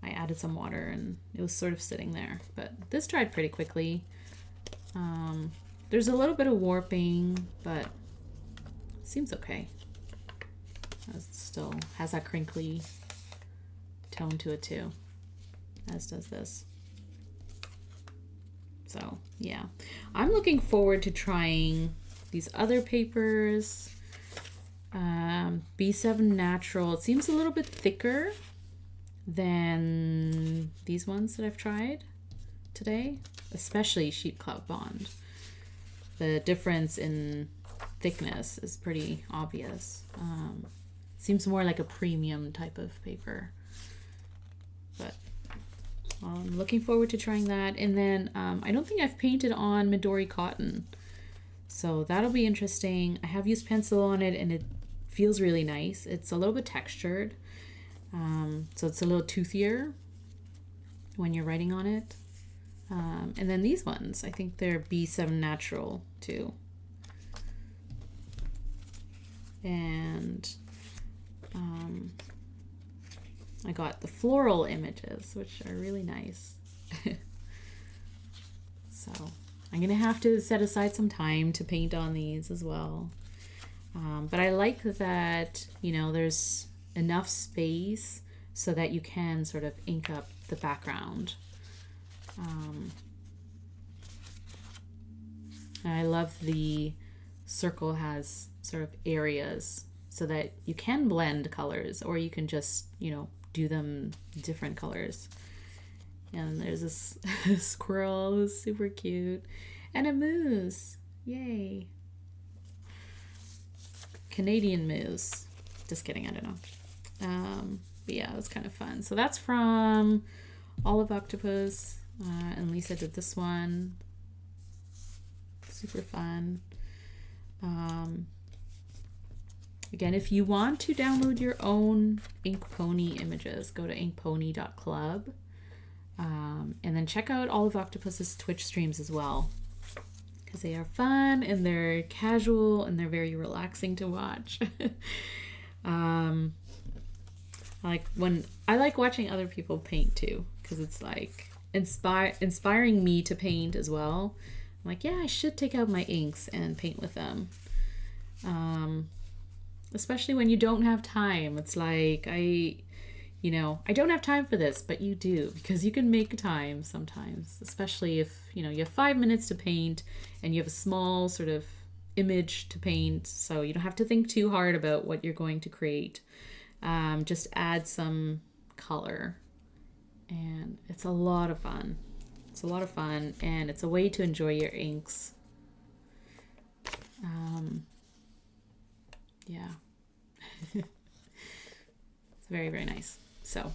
I added some water and it was sort of sitting there, but this dried pretty quickly. There's a little bit of warping, but it seems okay. It still has that crinkly tone to it too, as does this. So yeah, I'm looking forward to trying these other papers. B7 Natural, it seems a little bit thicker than these ones that I've tried today, especially Sheet Cloud Bond. The difference in thickness is pretty obvious. Seems more like a premium type of paper, but I'm looking forward to trying that. And then I don't think I've painted on Midori Cotton, so that'll be interesting. I have used pencil on it and it feels really nice. It's a little bit textured, so it's a little toothier when you're writing on it. And then these ones, I think they're B7 Natural too. And I got the floral images, which are really nice. So I'm gonna have to set aside some time to paint on these as well. But I like that, you know, there's enough space so that you can sort of ink up the background. I love the circle has sort of areas so that you can blend colors, or you can just, you know, do them different colors. And there's this squirrel who's super cute, and a moose. Yay. Canadian moose. Just kidding, I don't know. But yeah, it was kind of fun. So that's from Olive Octopus, and Lisa did this one. Super fun. Again, if you want to download your own Ink Pony images, go to inkpony.club, and then check out Olive Octopus's Twitch streams as well, because they are fun and they're casual and they're very relaxing to watch. I like watching other people paint too, because it's like inspiring me to paint as well. I'm like, yeah, I should take out my inks and paint with them. Especially when you don't have time. It's like, I don't have time for this, but you do, because you can make time sometimes, especially if, you know, you have 5 minutes to paint and you have a small sort of image to paint, so you don't have to think too hard about what you're going to create. Just add some color, and it's a lot of fun. It's a lot of fun, and it's a way to enjoy your inks. Yeah. It's very, very nice. So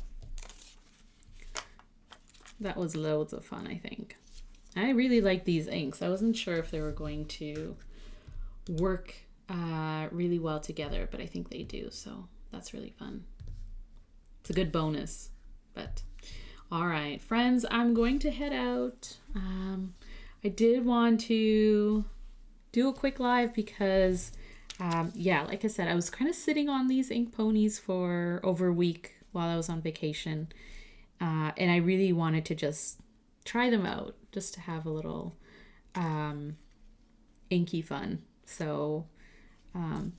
that was loads of fun, I think. I really like these inks. I wasn't sure if they were going to work really well together, but I think they do, so that's really fun. It's a good bonus. But all right, friends, I'm going to head out. I did want to do a quick live because yeah, like I said, I was kind of sitting on these ink ponies for over a week while I was on vacation, and I really wanted to just try them out, just to have a little inky fun. So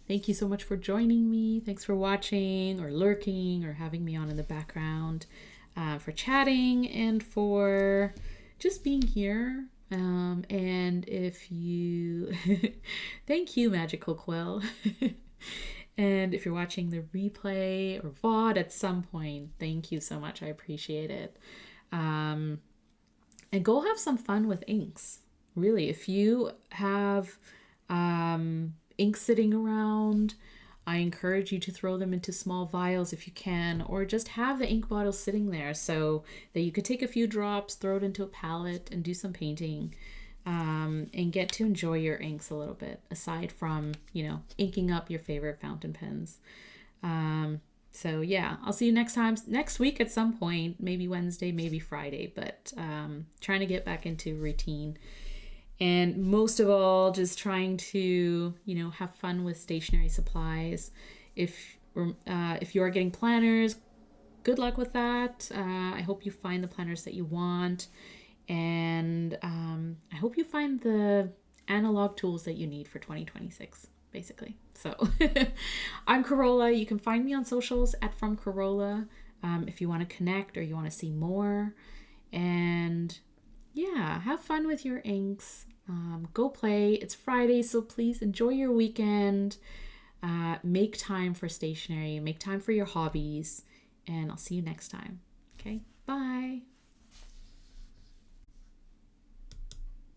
thank you so much for joining me. Thanks for watching or lurking or having me on in the background, for chatting and for just being here. And if you thank you, Magical Quill. And if you're watching the replay or VOD at some point, thank you so much. I appreciate it. And go have some fun with inks. Really, if you have ink sitting around, I encourage you to throw them into small vials if you can, or just have the ink bottle sitting there so that you could take a few drops, throw it into a palette, and do some painting, and get to enjoy your inks a little bit, aside from, you know, inking up your favorite fountain pens. So yeah, I'll see you next week at some point, maybe Wednesday, maybe Friday, but trying to get back into routine. And most of all, just trying to, you know, have fun with stationery supplies. If you are getting planners, good luck with that. I hope you find the planners that you want. And I hope you find the analog tools that you need for 2026, basically. So I'm Corolla. You can find me on socials at From Corolla. if you want to connect or you want to see more. And yeah, have fun with your inks. Go play. It's Friday, so please enjoy your weekend. Make time for stationery, make time for your hobbies, and I'll see you next time. Okay, bye.